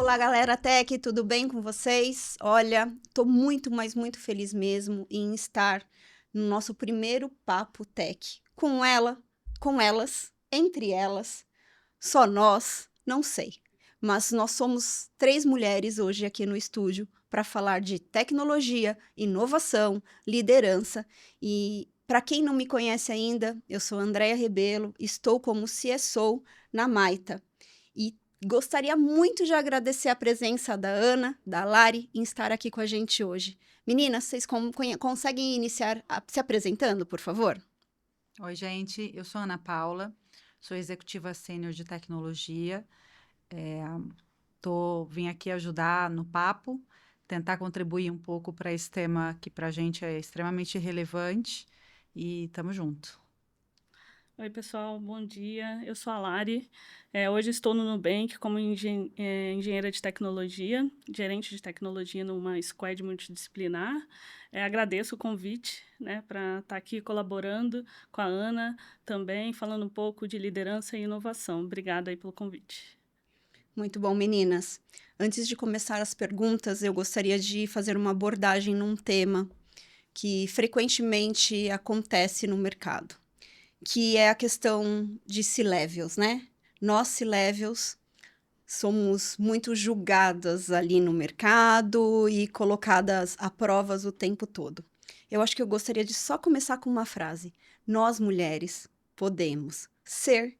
Olá, galera Tech, tudo bem com vocês? Olha, tô muito, mas muito feliz mesmo em estar no nosso primeiro Papo Tech. Com ela, com elas, entre elas, só nós, não sei. Mas nós somos 3 mulheres hoje aqui no estúdio para falar de tecnologia, inovação, liderança. E para quem não me conhece ainda, eu sou Andréia Rebelo, estou como CSO na Maita. E gostaria muito de agradecer a presença da Ana, da Lari, em estar aqui com a gente hoje. Meninas, vocês conseguem iniciar se apresentando, por favor? Oi, gente, eu sou Ana Paula, sou executiva sênior de tecnologia. Vim aqui ajudar no papo, tentar contribuir um pouco para esse tema que para a gente é extremamente relevante e estamos junto. Oi, pessoal, bom dia. Eu sou a Lari. Hoje estou no Nubank como engenheira de tecnologia, gerente de tecnologia numa squad multidisciplinar. Agradeço o convite, né, para estar aqui colaborando com a Ana, também falando um pouco de liderança e inovação. Obrigada aí pelo convite. Muito bom, meninas. Antes de começar as perguntas, eu gostaria de fazer uma abordagem num tema que frequentemente acontece no mercado, que é a questão de C-levels, né? Nós, C-levels, somos muito julgadas ali no mercado e colocadas a provas o tempo todo. Eu acho que eu gostaria de só começar com uma frase. Nós, mulheres, podemos ser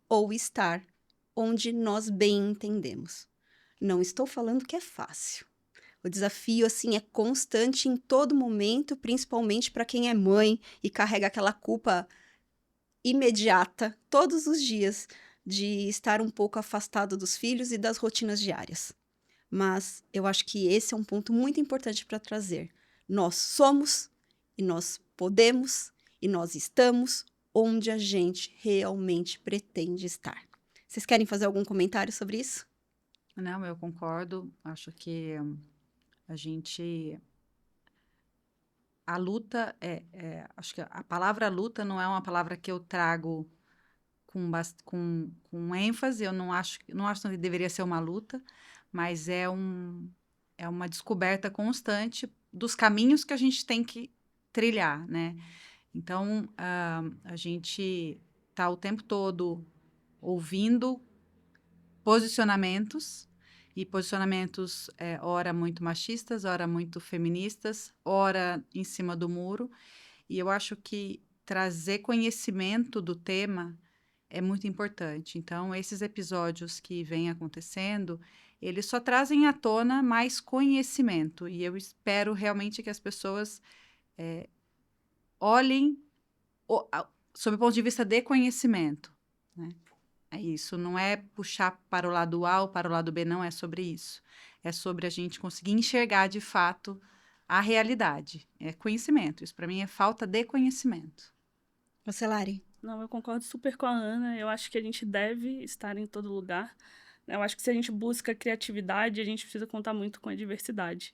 ou estar onde nós bem entendemos. Não estou falando que é fácil. O desafio, assim, é constante em todo momento, principalmente para quem é mãe e carrega aquela culpa imediata, todos os dias, de estar um pouco afastado dos filhos e das rotinas diárias. Mas eu acho que esse é um ponto muito importante para trazer. Nós somos e nós podemos e nós estamos onde a gente realmente pretende estar. Vocês querem fazer algum comentário sobre isso? Não, eu concordo, acho que a gente. A luta acho que a palavra luta não é uma palavra que eu trago com ênfase. Eu não acho que deveria ser uma luta, mas é uma descoberta constante dos caminhos que a gente tem que trilhar, né? Então, a gente está o tempo todo ouvindo posicionamentos, e posicionamentos, ora muito machistas, ora muito feministas, ora em cima do muro, e eu acho que trazer conhecimento do tema é muito importante. Então, esses episódios que vêm acontecendo, eles só trazem à tona mais conhecimento. E eu espero realmente que as pessoas olhem sob o ponto de vista de conhecimento, né? É isso, não é puxar para o lado A ou para o lado B, não é sobre isso. É sobre a gente conseguir enxergar de fato a realidade. É conhecimento. Isso para mim é falta de conhecimento. Você, Lari? Não, eu concordo super com a Ana. Eu acho que a gente deve estar em todo lugar. Eu acho que se a gente busca criatividade, a gente precisa contar muito com a diversidade.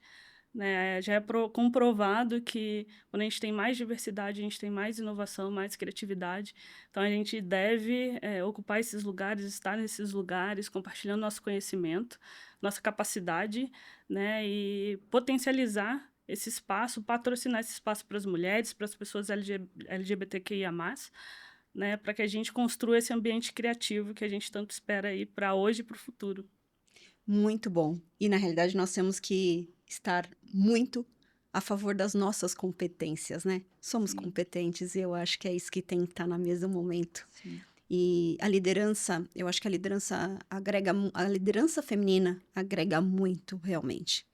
Né? Já é comprovado que quando a gente tem mais diversidade, a gente tem mais inovação, mais criatividade. Então a gente deve ocupar esses lugares, estar nesses lugares, compartilhando nosso conhecimento, nossa capacidade, né? E potencializar esse espaço, patrocinar esse espaço para as mulheres, para as pessoas LGBTQIA+, né? Para que a gente construa esse ambiente criativo que a gente tanto espera aí para hoje e para o futuro. Muito bom. E na realidade nós temos que estar muito a favor das nossas competências, né? Somos Sim, competentes e eu acho que é isso que tem que estar na mesa no momento. sim. E a liderança, eu acho que a liderança feminina agrega muito, realmente.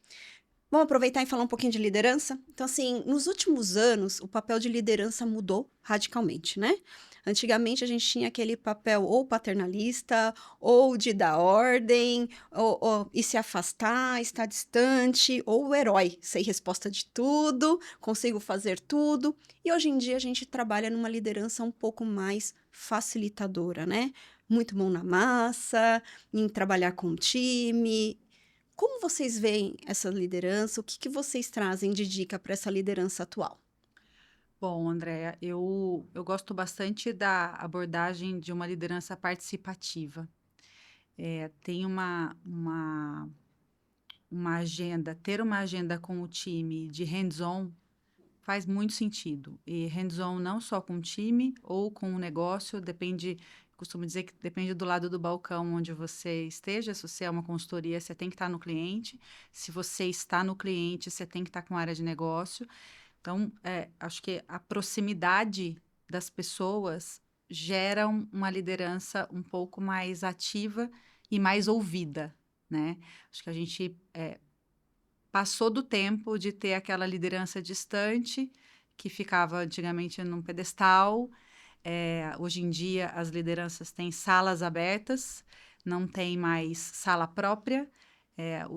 Vamos aproveitar e falar um pouquinho de liderança? Então, assim, nos últimos anos, o papel de liderança mudou radicalmente, né? Antigamente, a gente tinha aquele papel ou paternalista, ou de dar ordem, e se afastar, estar distante, ou o herói, sei resposta de tudo, consigo fazer tudo. E hoje em dia, a gente trabalha numa liderança um pouco mais facilitadora, né? Muito mão na massa, em trabalhar com o time. Como vocês veem essa liderança? O que vocês trazem de dica para essa liderança atual? Bom, Andréa, eu gosto bastante da abordagem de uma liderança participativa. Tem ter uma agenda com o time de hands-on faz muito sentido. E hands-on não só com o time ou com o negócio, costumo dizer que depende do lado do balcão onde você esteja. Se você é uma consultoria, você tem que estar no cliente. Se você está no cliente, você tem que estar com a área de negócio. Então, acho que a proximidade das pessoas gera uma liderança um pouco mais ativa e mais ouvida, né? Acho que a gente passou do tempo de ter aquela liderança distante que ficava antigamente num pedestal. Hoje em dia, as lideranças têm salas abertas, não tem mais sala própria.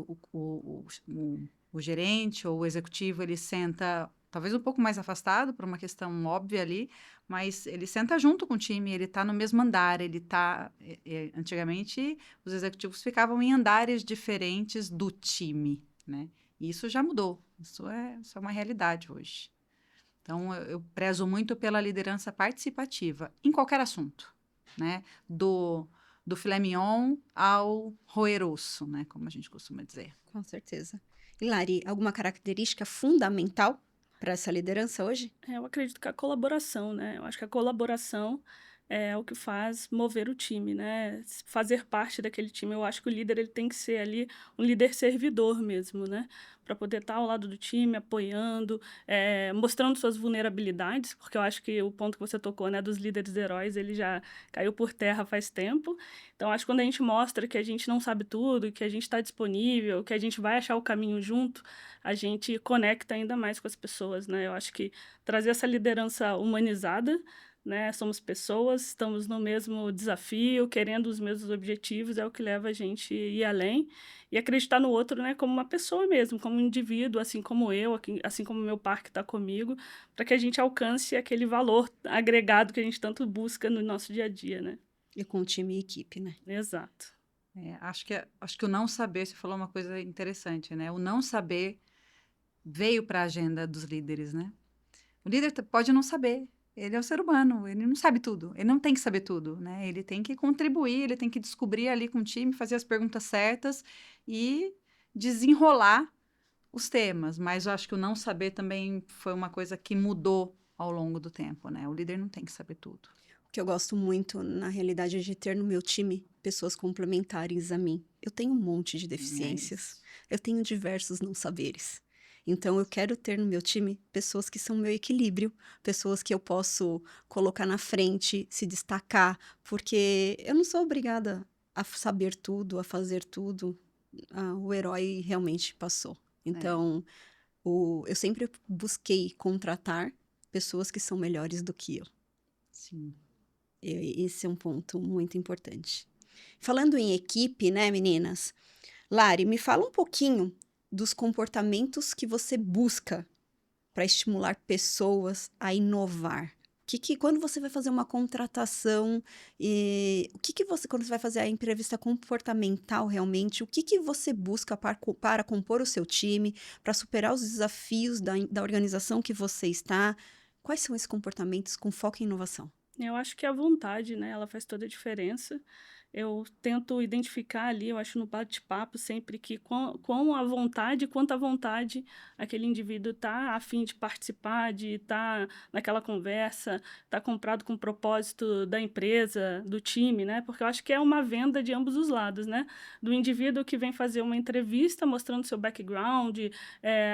O gerente ou o executivo, ele senta talvez um pouco mais afastado, por uma questão óbvia ali, mas ele senta junto com o time, ele está no mesmo andar, ele está... antigamente, os executivos ficavam em andares diferentes do time, né? E isso já mudou, isso é uma realidade hoje. Então, eu prezo muito pela liderança participativa, em qualquer assunto, né? Do filé mignon ao roer osso, né? Como a gente costuma dizer. Com certeza. E Lari, alguma característica fundamental para essa liderança hoje? Eu acredito que a colaboração, né? Eu acho que a colaboração é o que faz mover o time, né? Fazer parte daquele time. Eu acho que o líder ele tem que ser ali um líder servidor mesmo, né? Para poder estar ao lado do time, apoiando, mostrando suas vulnerabilidades, porque eu acho que o ponto que você tocou, né, dos líderes heróis, ele já caiu por terra faz tempo. Então, acho que quando a gente mostra que a gente não sabe tudo, que a gente está disponível, que a gente vai achar o caminho junto, a gente conecta ainda mais com as pessoas, né? Eu acho que trazer essa liderança humanizada, né? Somos pessoas, estamos no mesmo desafio, querendo os mesmos objetivos, é o que leva a gente a ir além e acreditar no outro, né? Como uma pessoa mesmo, como um indivíduo, assim como eu, assim como o meu par que está comigo, para que a gente alcance aquele valor agregado que a gente tanto busca no nosso dia a dia, né? E com time e equipe, né? Exato. Acho que o não saber, você falou uma coisa interessante, né? O não saber veio para a agenda dos líderes, né? O líder pode não saber, ele é um ser humano, ele não sabe tudo, ele não tem que saber tudo, né? Ele tem que contribuir, ele tem que descobrir ali com o time, fazer as perguntas certas e desenrolar os temas. Mas eu acho que o não saber também foi uma coisa que mudou ao longo do tempo, né? O líder não tem que saber tudo. O que eu gosto muito, na realidade, é de ter no meu time pessoas complementares a mim. Eu tenho um monte de deficiências, eu tenho diversos não saberes. Então, eu quero ter no meu time pessoas que são meu equilíbrio, pessoas que eu posso colocar na frente, se destacar, porque eu não sou obrigada a saber tudo, a fazer tudo. O herói realmente passou. Então, eu sempre busquei contratar pessoas que são melhores do que eu. Sim. Esse é um ponto muito importante. Falando em equipe, né, meninas? Lari, me fala um pouquinho dos comportamentos que você busca para estimular pessoas a inovar. Quando você vai fazer uma contratação, quando você vai fazer a entrevista comportamental realmente, o que você busca para compor o seu time, para superar os desafios da organização que você está? Quais são esses comportamentos com foco em inovação? Eu acho que a vontade, né, ela faz toda a diferença. Eu tento identificar ali, eu acho no bate-papo sempre que quanto à vontade aquele indivíduo está a fim de participar, de estar naquela conversa, está comprado com o propósito da empresa, do time, né? Porque eu acho que é uma venda de ambos os lados, né? Do indivíduo que vem fazer uma entrevista mostrando seu background,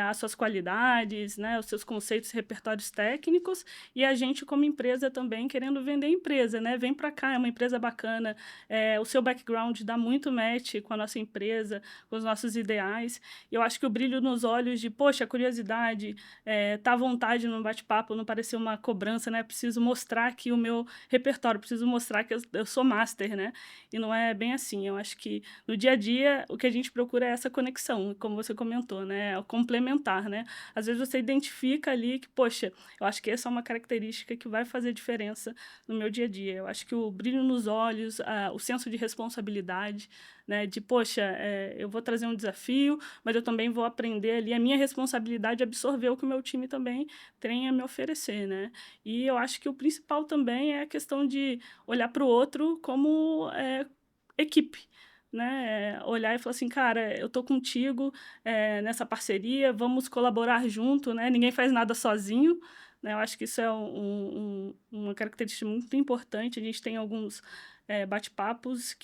as suas qualidades, né? Os seus conceitos, repertórios técnicos, e a gente como empresa também querendo vender a empresa, né? Vem para cá, é uma empresa bacana, o seu background dá muito match com a nossa empresa, com os nossos ideais. E eu acho que o brilho nos olhos de, poxa, a curiosidade, tá à vontade no bate-papo, não parecer uma cobrança, né? Preciso mostrar aqui o meu repertório, preciso mostrar que eu sou master, né? E não é bem assim. Eu acho que no dia a dia o que a gente procura é essa conexão, como você comentou, né? É o complementar, né? Às vezes você identifica ali que, poxa, eu acho que essa é uma característica que vai fazer diferença no meu dia a dia. Eu acho que o brilho nos olhos, o senso de responsabilidade, né? De, poxa, eu vou trazer um desafio, mas eu também vou aprender ali a minha responsabilidade de absorver o que o meu time também tem a me oferecer, né? E eu acho que o principal também é a questão de olhar para o outro como equipe, né? Olhar e falar assim, cara, eu tô contigo nessa parceria, vamos colaborar junto, né? Ninguém faz nada sozinho, né? Eu acho que isso é uma característica muito importante. A gente tem alguns bate-papos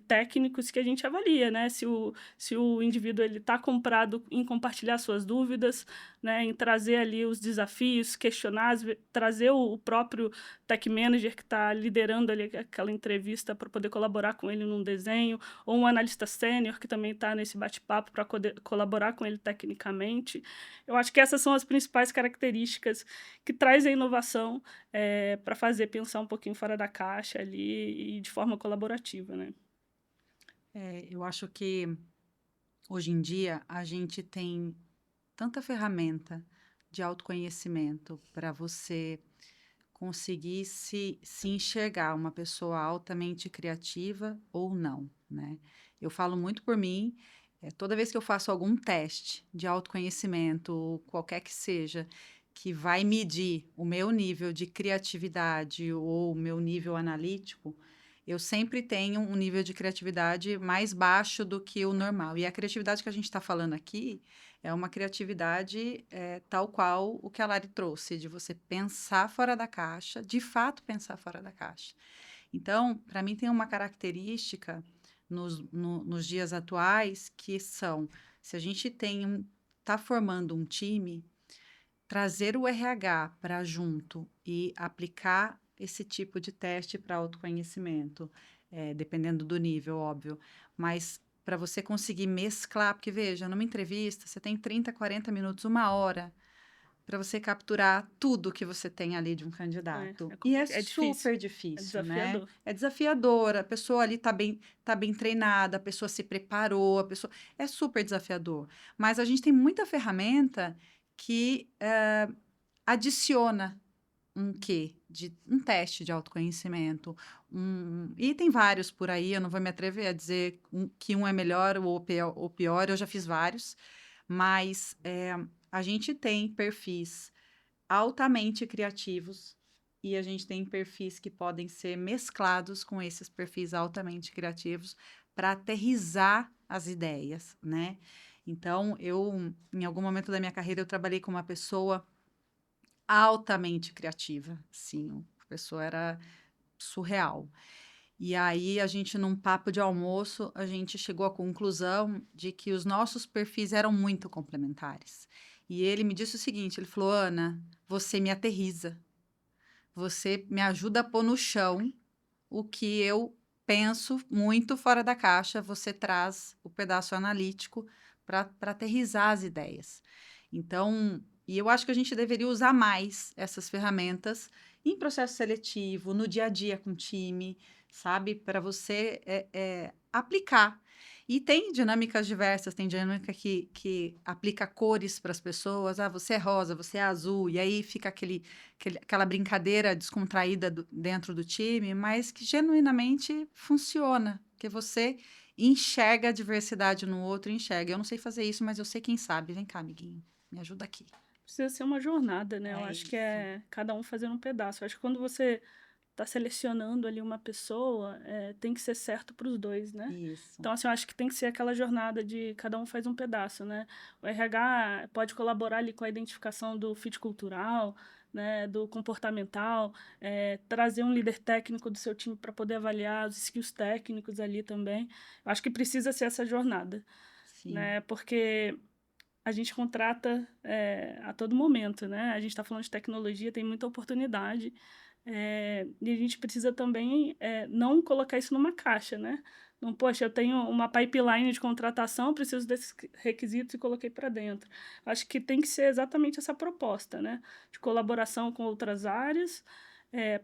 técnicos que a gente avalia, né? Se o indivíduo ele está comprado em compartilhar suas dúvidas, né? Em trazer ali os desafios, questionar, trazer o próprio tech manager que está liderando ali aquela entrevista para poder colaborar com ele num desenho, ou um analista sênior que também está nesse bate-papo para colaborar com ele tecnicamente. Eu acho que essas são as principais características que traz a inovação para fazer pensar um pouquinho fora da caixa ali e de forma colaborativa, né? Eu acho que hoje em dia a gente tem tanta ferramenta de autoconhecimento para você conseguir se enxergar uma pessoa altamente criativa ou não, né? Eu falo muito por mim, toda vez que eu faço algum teste de autoconhecimento, qualquer que seja, que vai medir o meu nível de criatividade ou o meu nível analítico, eu sempre tenho um nível de criatividade mais baixo do que o normal. E a criatividade que a gente está falando aqui é uma criatividade tal qual o que a Lari trouxe, de você pensar fora da caixa, de fato pensar fora da caixa. Então, para mim, tem uma característica nos dias atuais que são, se a gente está formando um time, trazer o RH para junto e aplicar esse tipo de teste para autoconhecimento, dependendo do nível, óbvio, mas para você conseguir mesclar, porque veja, numa entrevista você tem 30, 40 minutos, 1 hora para você capturar tudo que você tem ali de um candidato. E é super difícil, né? Desafiador. É desafiador, a pessoa ali tá bem treinada, a pessoa se preparou, é super desafiador. Mas a gente tem muita ferramenta que adiciona um teste de autoconhecimento. E tem vários por aí, eu não vou me atrever a dizer que um é melhor ou pior, eu já fiz vários, mas a gente tem perfis altamente criativos e a gente tem perfis que podem ser mesclados com esses perfis altamente criativos para aterrissar as ideias, né? Então, em algum momento da minha carreira, eu trabalhei com uma pessoa altamente criativa, sim, a pessoa era surreal. E aí, a gente, num papo de almoço, a gente chegou à conclusão de que os nossos perfis eram muito complementares. E ele me disse o seguinte, ele falou, Ana, você me aterriza, você me ajuda a pôr no chão o que eu penso muito fora da caixa, você traz o pedaço analítico para aterrissar as ideias. Então, e eu acho que a gente deveria usar mais essas ferramentas em processo seletivo, no dia a dia com o time, sabe? Para você aplicar. E tem dinâmicas diversas, tem dinâmica que aplica cores para as pessoas. Ah, você é rosa, você é azul. E aí fica aquela brincadeira descontraída dentro do time, mas que genuinamente funciona. Que você enxerga a diversidade no outro, enxerga. Eu não sei fazer isso, mas eu sei quem sabe. Vem cá, amiguinho, me ajuda aqui. Precisa ser uma jornada, né? Eu acho que é cada um fazendo um pedaço. Eu acho que quando você está selecionando ali uma pessoa, tem que ser certo para os dois, né? Isso. Então, assim, eu acho que tem que ser aquela jornada de cada um faz um pedaço, né? O RH pode colaborar ali com a identificação do fit cultural, né, do comportamental, trazer um líder técnico do seu time para poder avaliar os skills técnicos ali também. Eu acho que precisa ser essa jornada, Sim. né? Porque a gente contrata a todo momento, né? A gente está falando de tecnologia, tem muita oportunidade, e a gente precisa também não colocar isso numa caixa, né? Não, poxa, eu tenho uma pipeline de contratação, preciso desses requisitos e coloquei para dentro. Acho que tem que ser exatamente essa proposta, né? De colaboração com outras áreas,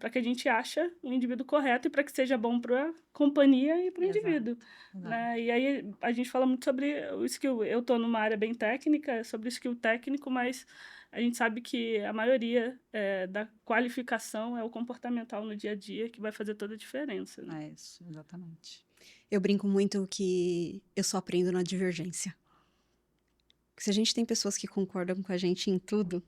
para que a gente ache o indivíduo correto e para que seja bom para a companhia e para o indivíduo. Né? E aí a gente fala muito sobre o skill. Eu estou numa área bem técnica, sobre o skill técnico, mas a gente sabe que a maioria da qualificação é o comportamental no dia a dia, que vai fazer toda a diferença. Né? É isso, exatamente. Eu brinco muito que eu só aprendo na divergência. Se a gente tem pessoas que concordam com a gente em tudo,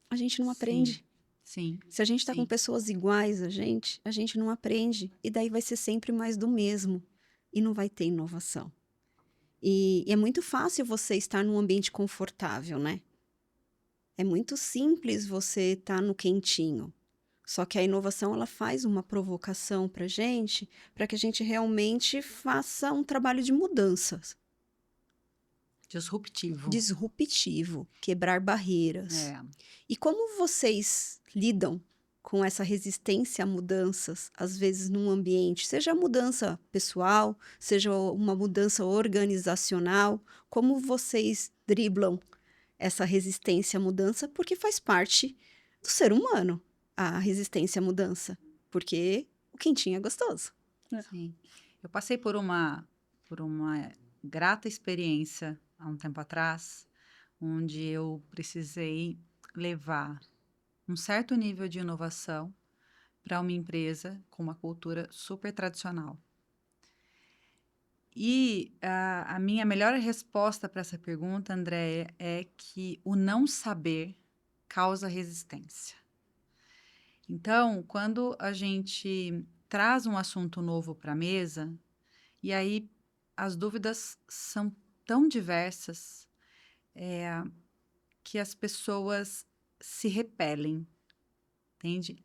a gente não aprende. Sim. Se a gente está com pessoas iguais a gente não aprende. E daí vai ser sempre mais do mesmo. e não vai ter inovação. E é muito fácil você estar num ambiente confortável, né? É muito simples você estar no quentinho. Só que a inovação, ela faz uma provocação para que a gente realmente faça um trabalho de mudanças, Disruptivo. disruptivo, quebrar barreiras. É. E como vocês lidam com essa resistência a mudanças, às vezes num ambiente, seja mudança pessoal, seja uma mudança organizacional, como vocês driblam essa resistência à mudança? Porque faz parte do ser humano a resistência à mudança, porque o quentinho é gostoso. Sim. Eu passei por uma grata experiência há um tempo atrás, onde eu precisei levar um certo nível de inovação para uma empresa com uma cultura super tradicional. E a minha melhor resposta para essa pergunta, Andréia, é que o não saber causa resistência. Então, quando a gente traz um assunto novo para a mesa, e aí as dúvidas são tão diversas, que as pessoas se repelem, entende?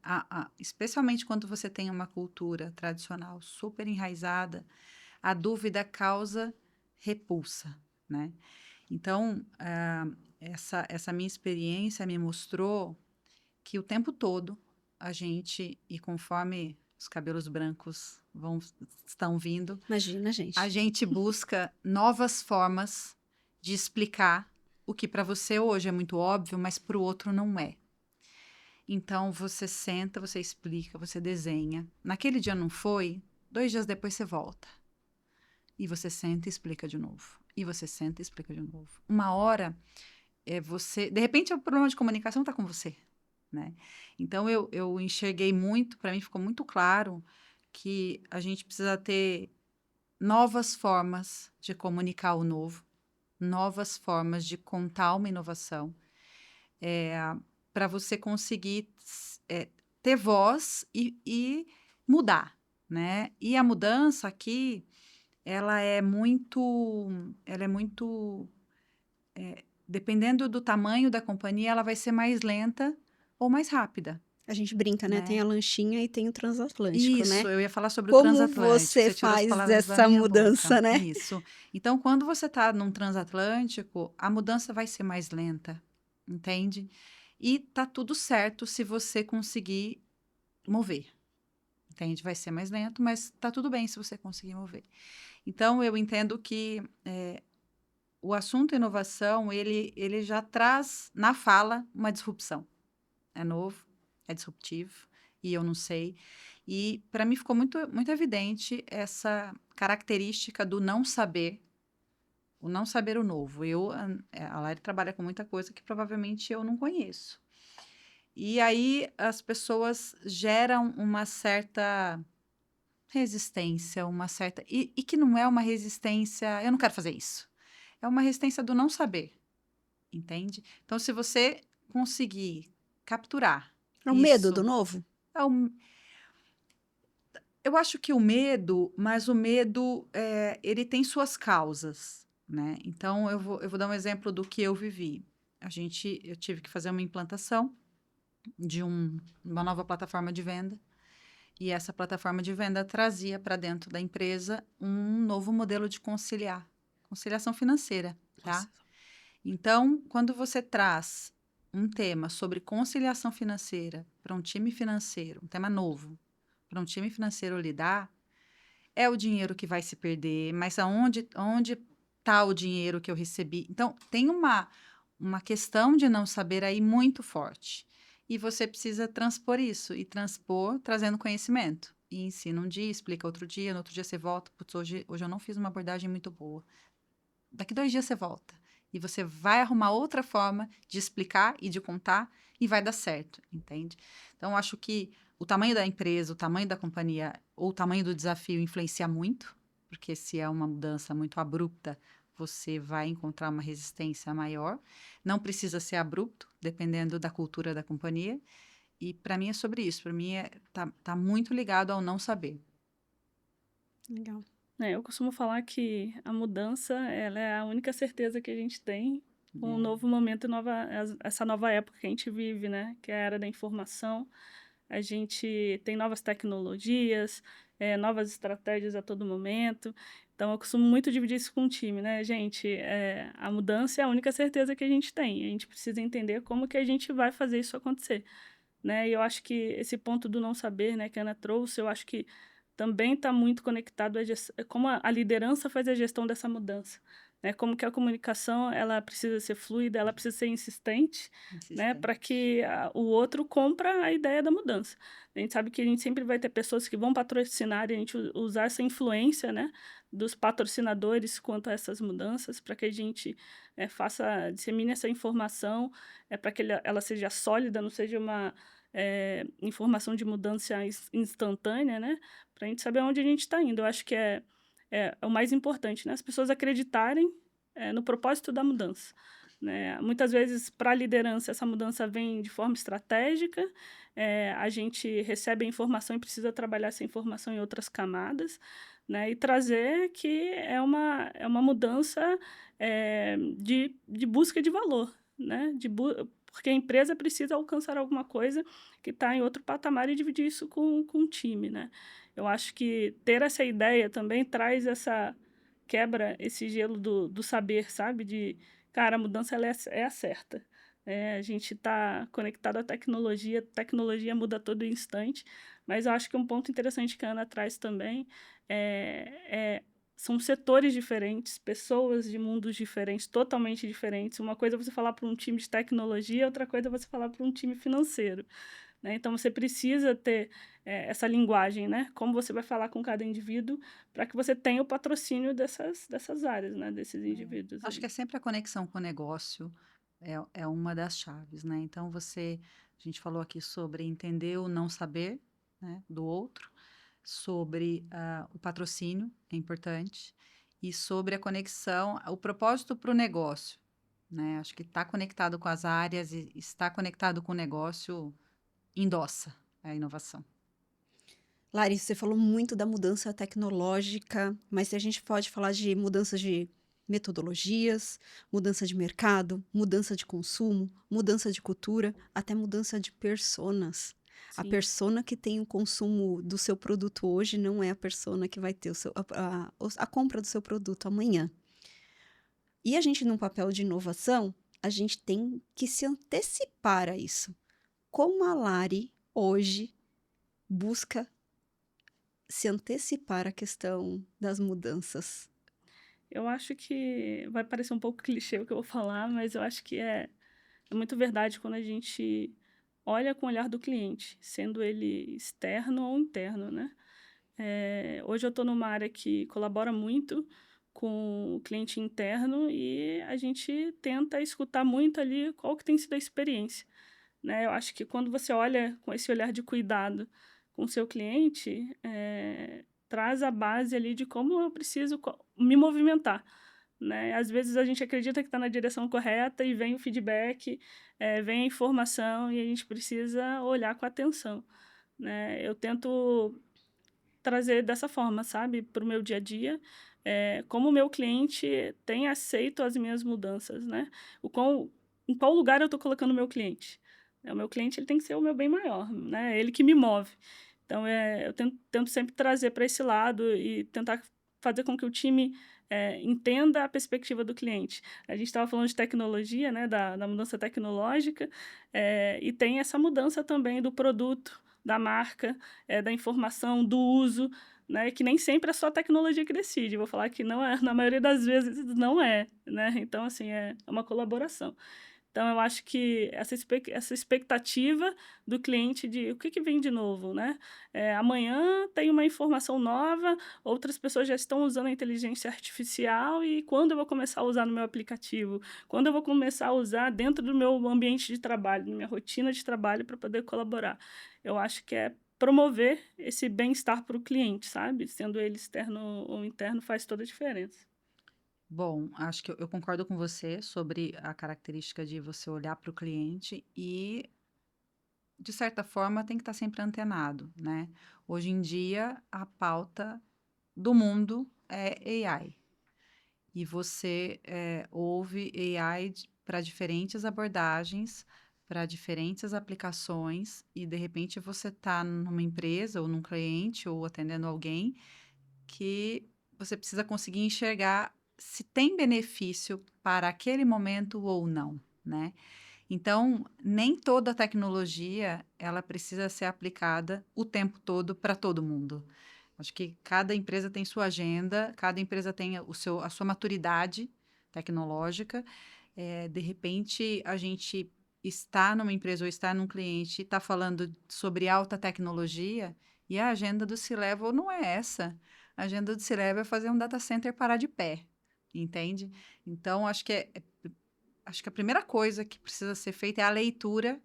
Especialmente quando você tem uma cultura tradicional super enraizada, a dúvida causa repulsa, né? Então, essa minha experiência me mostrou que o tempo todo a gente, e conforme os cabelos brancos estão vindo, Imagina, gente. a gente busca novas formas de explicar o que para você hoje é muito óbvio, mas para o outro não é. Então, você senta, você explica, você desenha. Naquele dia não foi, 2 dias depois você volta. E você senta e explica de novo. E você senta e explica de novo. Uma hora, de repente, o problema de comunicação está com você, né? Então, eu enxerguei muito, para mim ficou muito claro que a gente precisa ter novas formas de comunicar o novo, novas formas de contar uma inovação, para você conseguir ter voz e mudar, né? E a mudança aqui, ela é muito, dependendo do tamanho da companhia, ela vai ser mais lenta ou mais rápida. A gente brinca, né? Né? Tem a lanchinha e tem o transatlântico, Isso, né? eu ia falar sobre o Como transatlântico. você tirou as faz palavras da essa minha mudança, boca. né? Isso. Então, quando você está num transatlântico, a mudança vai ser mais lenta, entende? E tá tudo certo se você conseguir mover, entende? Vai ser mais lento, mas tá tudo bem se você conseguir mover. Então, eu entendo que o assunto inovação, ele já traz na fala uma disrupção. É novo, é disruptivo, e eu não sei. E para mim ficou muito, muito evidente essa característica do não saber, o não saber o novo. A Lari trabalha com muita coisa que provavelmente eu não conheço. E aí as pessoas geram uma certa resistência, e que não é uma resistência, eu não quero fazer isso. É uma resistência do não saber, entende? Então, se você conseguir capturar É o medo isso, do novo? eu acho que o medo, ele tem suas causas, né? Então, eu vou dar um exemplo do que eu vivi. Eu tive que fazer uma implantação de uma nova plataforma de venda, e essa plataforma de venda trazia para dentro da empresa um novo modelo de conciliação financeira, tá? Nossa. Então, quando você traz um tema sobre conciliação financeira para um time financeiro, um tema novo, para um time financeiro lidar, é o dinheiro que vai se perder, mas onde está o dinheiro que eu recebi? Então, tem uma questão de não saber aí muito forte. E você precisa transpor isso, e transpor trazendo conhecimento. E ensina um dia, explica outro dia, no outro dia você volta. Putz, hoje eu não fiz uma abordagem muito boa. Daqui 2 dias você volta. E você vai arrumar outra forma de explicar e de contar e vai dar certo, entende? Então, eu acho que o tamanho da empresa, o tamanho da companhia ou o tamanho do desafio influencia muito, porque se é uma mudança muito abrupta, você vai encontrar uma resistência maior. Não precisa ser abrupto, dependendo da cultura da companhia. E para mim é sobre isso. Para mim tá muito ligado ao não saber. Legal. Eu costumo falar que a mudança, ela é a única certeza que a gente tem com um É. novo momento e essa nova época que a gente vive, né, que é a era da informação. A gente tem novas tecnologias, novas estratégias a todo momento. Então eu costumo muito dividir isso com o time, né, gente, a mudança é a única certeza que a gente tem, a gente precisa entender como que a gente vai fazer isso acontecer, né. E eu acho que esse ponto do não saber, né, que a Ana trouxe, eu acho que também está muito conectado como a liderança faz a gestão dessa mudança, né, como que a comunicação ela precisa ser fluida, ela precisa ser insistente, né, para Insistente. que o outro compra a ideia da mudança. A gente sabe que a gente sempre vai ter pessoas que vão patrocinar e a gente usar essa influência, né, dos patrocinadores quanto a essas mudanças, para que a gente dissemine essa informação, para que ela seja sólida, não seja uma informação de mudança instantânea, né, para a gente saber aonde a gente está indo. Eu acho que é o mais importante, né, as pessoas acreditarem, no propósito da mudança, né. Muitas vezes, para a liderança, essa mudança vem de forma estratégica, a gente recebe a informação e precisa trabalhar essa informação em outras camadas, né, e trazer que é uma mudança, de busca de valor, né, porque a empresa precisa alcançar alguma coisa que está em outro patamar e dividir isso com o time, né. Eu acho que ter essa ideia também traz quebra esse gelo do saber, sabe, cara, a mudança ela é a certa. A gente está conectado à tecnologia muda a todo instante, mas eu acho que um ponto interessante que a Ana traz também, são setores diferentes, pessoas de mundos diferentes, totalmente diferentes. Uma coisa é você falar para um time de tecnologia, outra coisa é você falar para um time financeiro, né. Então você precisa ter, essa linguagem, né, como você vai falar com cada indivíduo, para que você tenha o patrocínio dessas áreas, né, desses indivíduos Acho que ali. é sempre a conexão com o negócio é uma das chaves, né. Então a gente falou aqui sobre entender o não saber, né, do outro, sobre, o patrocínio, é importante, e sobre a conexão o propósito para o negócio, né. Acho que estar conectado com as áreas e estar conectado com o negócio endossa a inovação. Lari, você falou muito da mudança tecnológica, mas a gente pode falar de mudanças de metodologias, mudança de mercado, mudança de consumo, mudança de cultura, até mudança de personas. A Sim, persona que tem o consumo do seu produto hoje não é a persona que vai ter a compra do seu produto amanhã. E a gente, num papel de inovação, a gente tem que se antecipar a isso. Como a Lari hoje busca se antecipar à questão das mudanças. eu acho que vai parecer um pouco clichê o que eu vou falar, mas eu acho que é muito verdade quando a gente olha com o olhar do cliente, sendo ele externo ou interno, né. Hoje eu estou numa área que colabora muito com o cliente interno e a gente tenta escutar muito ali qual que tem sido a experiência, né. Eu acho que quando você olha com esse olhar de cuidado com o seu cliente, traz a base ali de como eu preciso me movimentar, né. Às vezes a gente acredita que está na direção correta e vem o feedback, vem a informação e a gente precisa olhar com atenção, né. Eu tento trazer dessa forma, sabe, para o meu dia a dia, como o meu cliente tem aceito as minhas mudanças, né, em qual lugar eu estou colocando o meu cliente. O meu cliente ele tem que ser o meu bem maior, né, é ele que me move. Então, eu tento sempre trazer para esse lado e tentar fazer com que o time, entenda a perspectiva do cliente. A gente estava falando de tecnologia, né, da mudança tecnológica, e tem essa mudança também do produto, da marca, da informação, do uso, né, que nem sempre é só a tecnologia que decide. Vou falar que não é, na maioria das vezes não é, né. Então, assim, é uma colaboração. Então eu acho que essa expectativa do cliente de o que que vem de novo, né. Amanhã tem uma informação nova, outras pessoas já estão usando a inteligência artificial e quando eu vou começar a usar no meu aplicativo? Quando eu vou começar a usar dentro do meu ambiente de trabalho, na minha rotina de trabalho para poder colaborar? Eu acho que é promover esse bem-estar para o cliente, sabe, sendo ele externo ou interno, faz toda a diferença. Bom, acho que eu concordo com você sobre a característica de você olhar para o cliente e, de certa forma, tem que estar sempre antenado, né. Hoje em dia, a pauta do mundo é AI. E você ouve AI para diferentes abordagens, para diferentes aplicações, e de repente você está numa empresa, ou num cliente, ou atendendo alguém, que você precisa conseguir enxergar se tem benefício para aquele momento ou não, né? Então, nem toda tecnologia ela precisa ser aplicada o tempo todo para todo mundo. Acho que cada empresa tem sua agenda, cada empresa tem a sua maturidade tecnológica. De repente, a gente está numa empresa ou está num cliente e está falando sobre alta tecnologia e a agenda do C-Level não é essa. A agenda do C-Level é fazer um data center parar de pé, entende? Então, acho que a primeira coisa que precisa ser feita é a leitura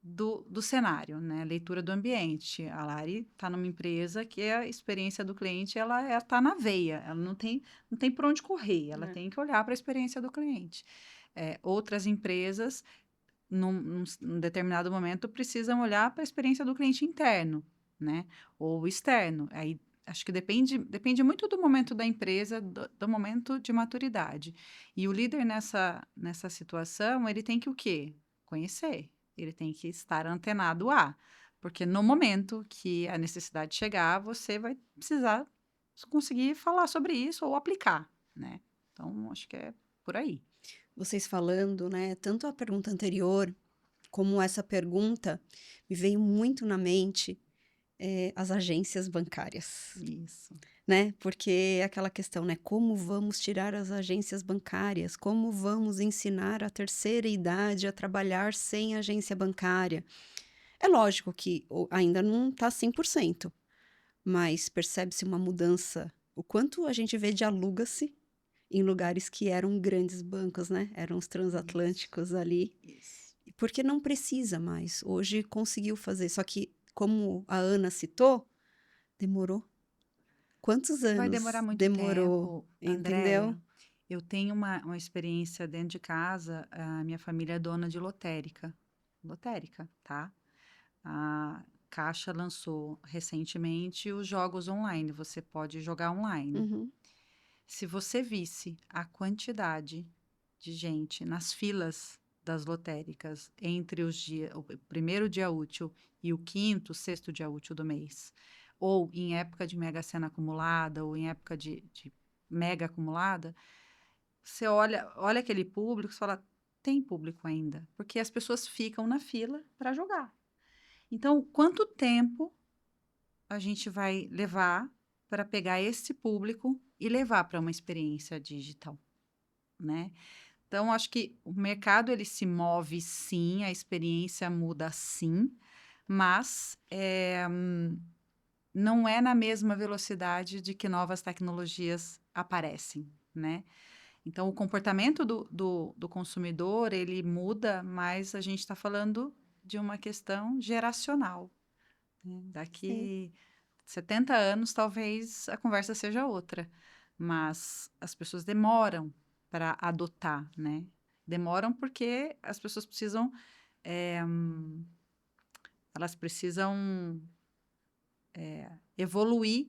do cenário, né? A leitura do ambiente. A Lari está numa empresa que a experiência do cliente ela está na veia, ela não tem por onde correr, ela tem que olhar para a experiência do cliente. Outras empresas, num determinado momento, precisam olhar para a experiência do cliente interno, né? Ou externo. Aí acho que depende muito do momento da empresa, do momento de maturidade. E o líder nessa situação, ele tem que o quê? Conhecer. Ele tem que estar antenado porque no momento que a necessidade chegar, você vai precisar conseguir falar sobre isso ou aplicar, né? Então, acho que é por aí. Vocês falando, né, tanto a pergunta anterior como essa pergunta, me veio muito na mente as agências bancárias, Isso. né? Porque é aquela questão, né? Como vamos tirar as agências bancárias? Como vamos ensinar a terceira idade a trabalhar sem agência bancária? É lógico que ainda não está 100%, mas percebe-se uma mudança. O quanto a gente vê de aluga-se em lugares que eram grandes bancos, né? Eram os transatlânticos ali. Isso. Porque não precisa mais. Hoje conseguiu fazer. Só que, como a Ana citou, demorou. Quantos Vai anos demorar muito demorou? tempo, Entendeu? Andréia. Eu tenho uma experiência dentro de casa. A minha família é dona de lotérica. Lotérica, tá? A Caixa lançou recentemente os jogos online. Você pode jogar online. Uhum. Se você visse a quantidade de gente nas filas das lotéricas entre o primeiro dia útil e o quinto, sexto dia útil do mês, ou em época de Mega Sena acumulada, ou em época de mega acumulada, você olha aquele público e fala, tem público ainda, porque as pessoas ficam na fila para jogar. Então, quanto tempo a gente vai levar para pegar esse público e levar para uma experiência digital, né? Então, acho que o mercado ele se move sim, a experiência muda sim, mas não é na mesma velocidade de que novas tecnologias aparecem, né? Então, o comportamento do consumidor, ele muda, mas a gente está falando de uma questão geracional, né? Sim. Daqui 70 anos, talvez a conversa seja outra, mas as pessoas demoram para adotar, né? Demoram porque as pessoas precisam, elas precisam evoluir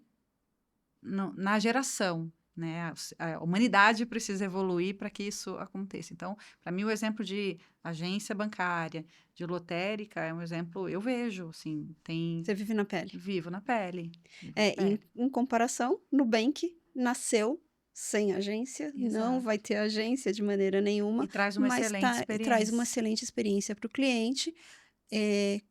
na geração, né? A humanidade precisa evoluir para que isso aconteça. Então, para mim, o exemplo de agência bancária, de lotérica, é um exemplo, eu vejo, assim, Você vive na pele. vivo na pele. Em comparação, Nubank nasceu sem agência, não Exato. vai ter agência de maneira nenhuma, E traz uma mas excelente traz uma experiência. excelente experiência para o cliente. É,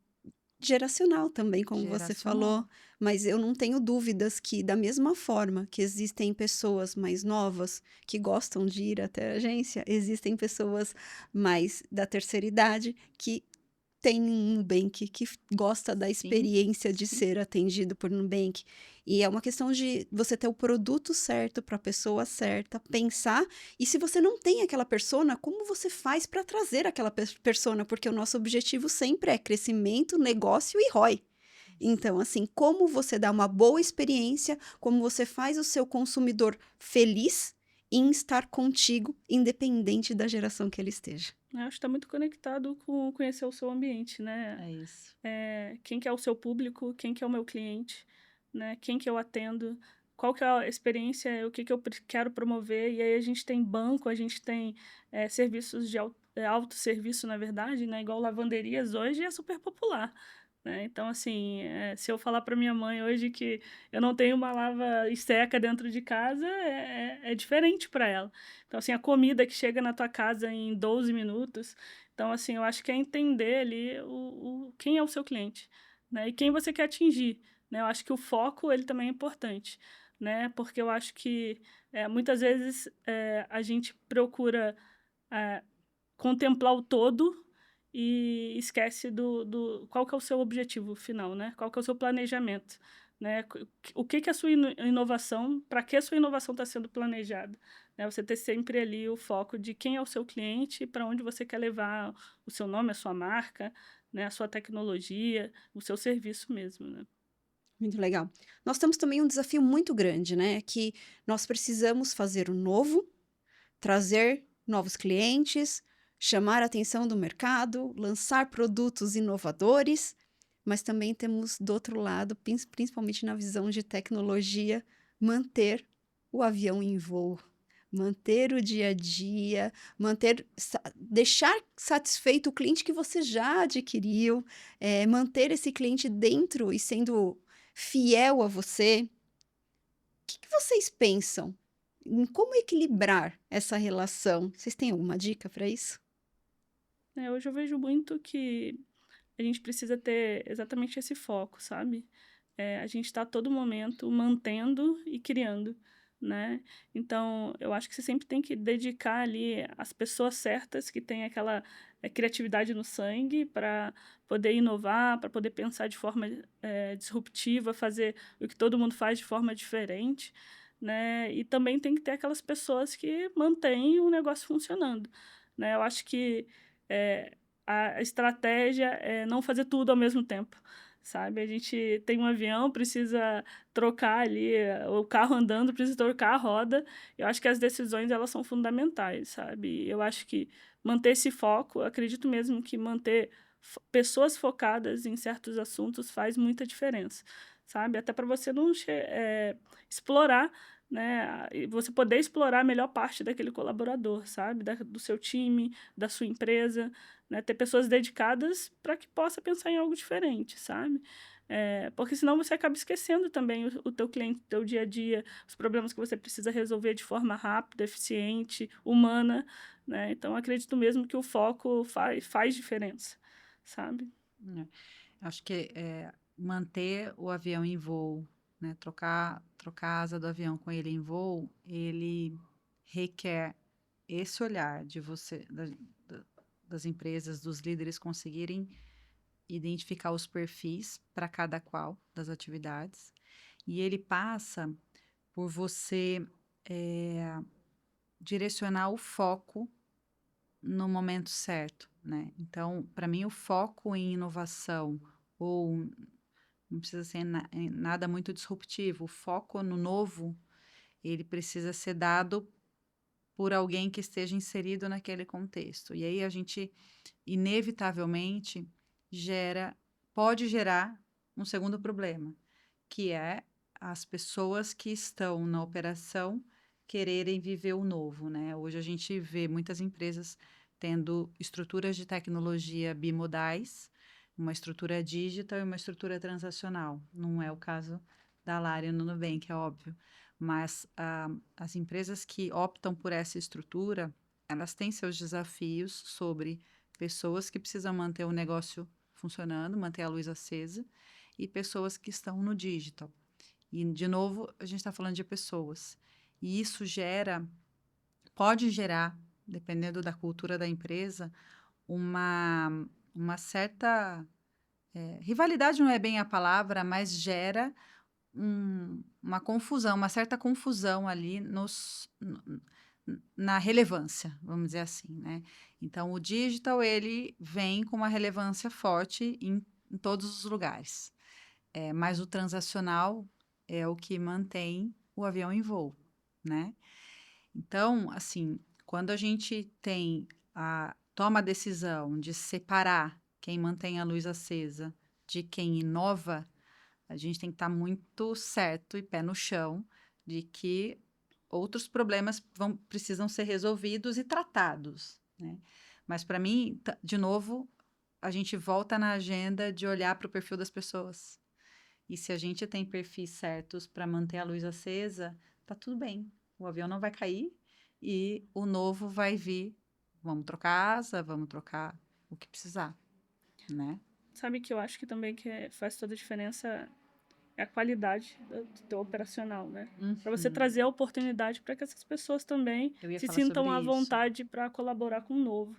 geracional também, como você Geracional. falou, mas eu não tenho dúvidas que, da mesma forma que existem pessoas mais novas que gostam de ir até a agência, existem pessoas mais da terceira idade que têm um Nubank, que gosta da experiência de sim. ser atendido por Nubank. E é uma questão de você ter o produto certo para a pessoa certa, pensar. E se você não tem aquela persona, como você faz para trazer aquela persona? Porque o nosso objetivo sempre é crescimento, negócio e ROI. Então, assim, como você dá uma boa experiência, como você faz o seu consumidor feliz em estar contigo, independente da geração que ele esteja. Eu acho que está muito conectado com conhecer o seu ambiente, né? É isso. Quem que é o seu público, quem que é o meu cliente, né? Quem que eu atendo, qual que é a experiência, o que que eu quero promover, e aí a gente tem banco, a gente tem serviços de autosserviço, na verdade, né, igual lavanderias hoje é super popular, né? Então, assim, se eu falar para minha mãe hoje que eu não tenho uma lava e seca dentro de casa, é diferente para ela. Então, assim, a comida que chega na tua casa em 12 minutos. Então, assim, eu acho que é entender ali quem é o seu cliente, né? E quem você quer atingir, né? Eu acho que o foco, ele também é importante, né? Porque eu acho que muitas vezes a gente procura eh, contemplar o todo e esquece do qual que é o seu objetivo final, né? Qual que é o seu planejamento, né? O que que é a sua inovação, para que a sua inovação está sendo planejada, né? Você ter sempre ali o foco de quem é o seu cliente e para onde você quer levar o seu nome, a sua marca, né? A sua tecnologia, o seu serviço mesmo, né? Muito legal. Nós temos também um desafio muito grande, né? Que nós precisamos fazer o novo, trazer novos clientes, chamar a atenção do mercado, lançar produtos inovadores, mas também temos do outro lado, principalmente na visão de tecnologia, manter o avião em voo, manter o dia a dia, deixar satisfeito o cliente que você já adquiriu, manter esse cliente dentro e sendo fiel a você. Que vocês pensam em como equilibrar essa relação? Vocês têm alguma dica para isso? Hoje eu vejo muito que a gente precisa ter exatamente esse foco, sabe? A gente está a todo momento mantendo e criando, né? Então, eu acho que você sempre tem que dedicar ali as pessoas certas que têm aquela criatividade no sangue para poder inovar, para poder pensar de forma disruptiva, fazer o que todo mundo faz de forma diferente, né? E também tem que ter aquelas pessoas que mantêm o negócio funcionando, né? Eu acho que eh, a estratégia é não fazer tudo ao mesmo tempo, sabe? A gente tem um avião, precisa trocar ali, o carro andando, precisa trocar a roda. Eu acho que as decisões, elas são fundamentais, sabe? Eu acho que manter esse foco, acredito mesmo que manter pessoas focadas em certos assuntos faz muita diferença, sabe? Até para você não explorar, né? E você poder explorar a melhor parte daquele colaborador, sabe? Do seu time, da sua empresa, né? Ter pessoas dedicadas para que possa pensar em algo diferente, sabe? Porque senão você acaba esquecendo também o teu cliente, o teu dia a dia, os problemas que você precisa resolver de forma rápida, eficiente, humana, né? Então, acredito mesmo que o foco faz diferença, sabe? É. Acho que manter o avião em voo, né, trocar a asa do avião com ele em voo, ele requer esse olhar de você, das empresas, dos líderes conseguirem identificar os perfis para cada qual das atividades, e ele passa por você direcionar o foco no momento certo, né? Então, para mim, o foco em inovação ou não precisa ser em nada muito disruptivo, o foco no novo, ele precisa ser dado por alguém que esteja inserido naquele contexto. E aí a gente, inevitavelmente, pode gerar um segundo problema, que é as pessoas que estão na operação quererem viver o novo, né? Hoje a gente vê muitas empresas tendo estruturas de tecnologia bimodais, uma estrutura digital e uma estrutura transacional. Não é o caso da Larian no Nubank, é óbvio. Mas as empresas que optam por essa estrutura, elas têm seus desafios sobre pessoas que precisam manter o negócio funcionando, manter a luz acesa, e pessoas que estão no digital. E, de novo, a gente está falando de pessoas. E isso pode gerar, dependendo da cultura da empresa, uma certa rivalidade não é bem a palavra, mas gera uma certa confusão ali na relevância, vamos dizer assim, né? Então, o digital, ele vem com uma relevância forte em todos os lugares. Mas o transacional é o que mantém o avião em voo, né? Então, assim, quando a gente toma a decisão de separar quem mantém a luz acesa de quem inova, a gente tem que estar muito certo e pé no chão de que outros problemas precisam ser resolvidos e tratados, né? Mas, para mim, de novo, a gente volta na agenda de olhar para o perfil das pessoas. E se a gente tem perfis certos para manter a luz acesa, tá tudo bem. O avião não vai cair e o novo vai vir. Vamos trocar asa, vamos trocar o que precisar, né? Sabe que eu acho que também faz toda a diferença é a qualidade do teu operacional, né? Para você trazer a oportunidade para que essas pessoas também se sintam à vontade para colaborar com o novo,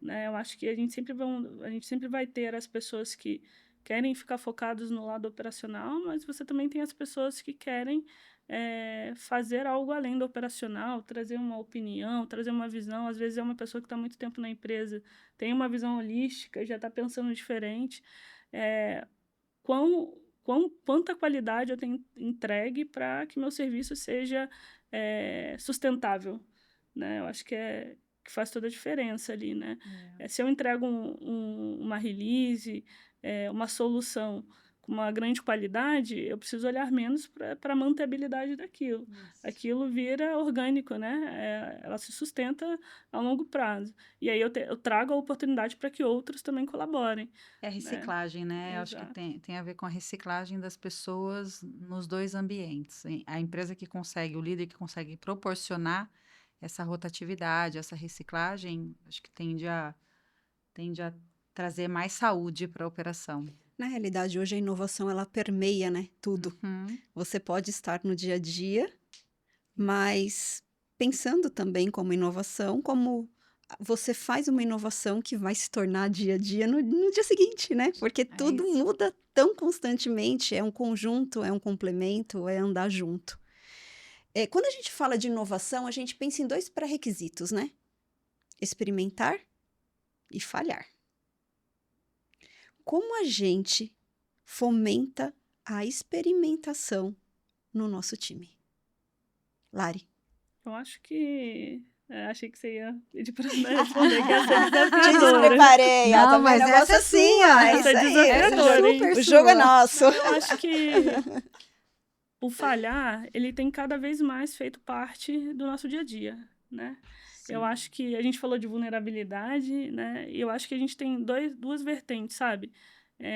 né? Eu acho que a gente sempre vai ter as pessoas que querem ficar focados no lado operacional, mas você também tem as pessoas que querem fazer algo além do operacional, trazer uma opinião, trazer uma visão. Às vezes é uma pessoa que está muito tempo na empresa, tem uma visão holística, já está pensando diferente. Quanta qualidade eu tenho entregue para que meu serviço seja sustentável, né? Eu acho que faz toda a diferença ali, né? Se eu entrego uma release, uma solução com uma grande qualidade, eu preciso olhar menos para a mantabilidade daquilo. Isso. Aquilo vira orgânico, né? Ela se sustenta a longo prazo. E aí eu trago a oportunidade para que outros também colaborem. É a reciclagem, né? Eu acho que tem a ver com a reciclagem das pessoas nos dois ambientes. A empresa que consegue, o líder que consegue proporcionar essa rotatividade, essa reciclagem, acho que tende a trazer mais saúde para a operação. Na realidade, hoje a inovação, ela permeia, né, tudo. Você pode estar no dia a dia, mas pensando também como inovação, como você faz uma inovação que vai se tornar dia a dia no dia seguinte, né? Porque tudo muda tão constantemente, é um conjunto, é um complemento, é andar junto. Quando a gente fala de inovação, a gente pensa em 2 pré-requisitos, né? Experimentar e falhar. Como a gente fomenta a experimentação no nosso time? Lari? Eu acho que... achei que você ia pedir para responder, que essa é desafiadora. Te preparei, ó, tá mas essa é assim, ó. Essa é desafiadora, o jogo é nosso. Eu acho que o falhar, ele tem cada vez mais feito parte do nosso dia a dia, né? Sim. Eu acho que a gente falou de vulnerabilidade, né? E eu acho que a gente tem duas vertentes, sabe?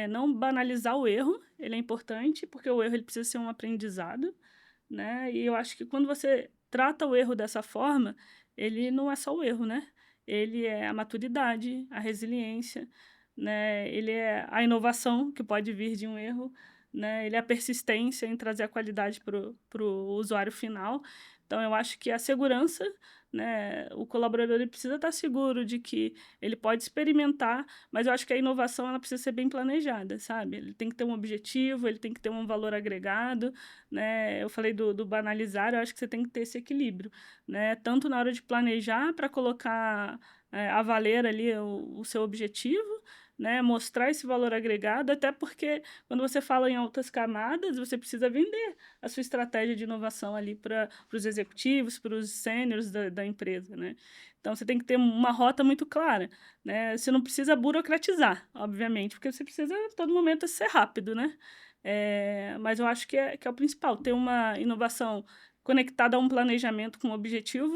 Não banalizar o erro, ele é importante, porque o erro ele precisa ser um aprendizado, né? E eu acho que quando você trata o erro dessa forma, ele não é só o erro, né? Ele é a maturidade, a resiliência, né? Ele é a inovação que pode vir de um erro, né? Ele é a persistência em trazer a qualidade para o usuário final. Então, eu acho que a segurança, né? O colaborador ele precisa estar seguro de que ele pode experimentar, mas eu acho que a inovação ela precisa ser bem planejada, sabe? Ele tem que ter um objetivo, ele tem que ter um valor agregado, né? Eu falei do banalizar, eu acho que você tem que ter esse equilíbrio, né? Tanto na hora de planejar para colocar a valer ali o seu objetivo, né, mostrar esse valor agregado, até porque quando você fala em altas camadas, você precisa vender a sua estratégia de inovação ali para os executivos, para os sêniores da empresa, né? Então, você tem que ter uma rota muito clara, né? Você não precisa burocratizar, obviamente, porque você precisa, a todo momento, ser rápido, né? Mas eu acho que é o principal, ter uma inovação conectada a um planejamento com um objetivo,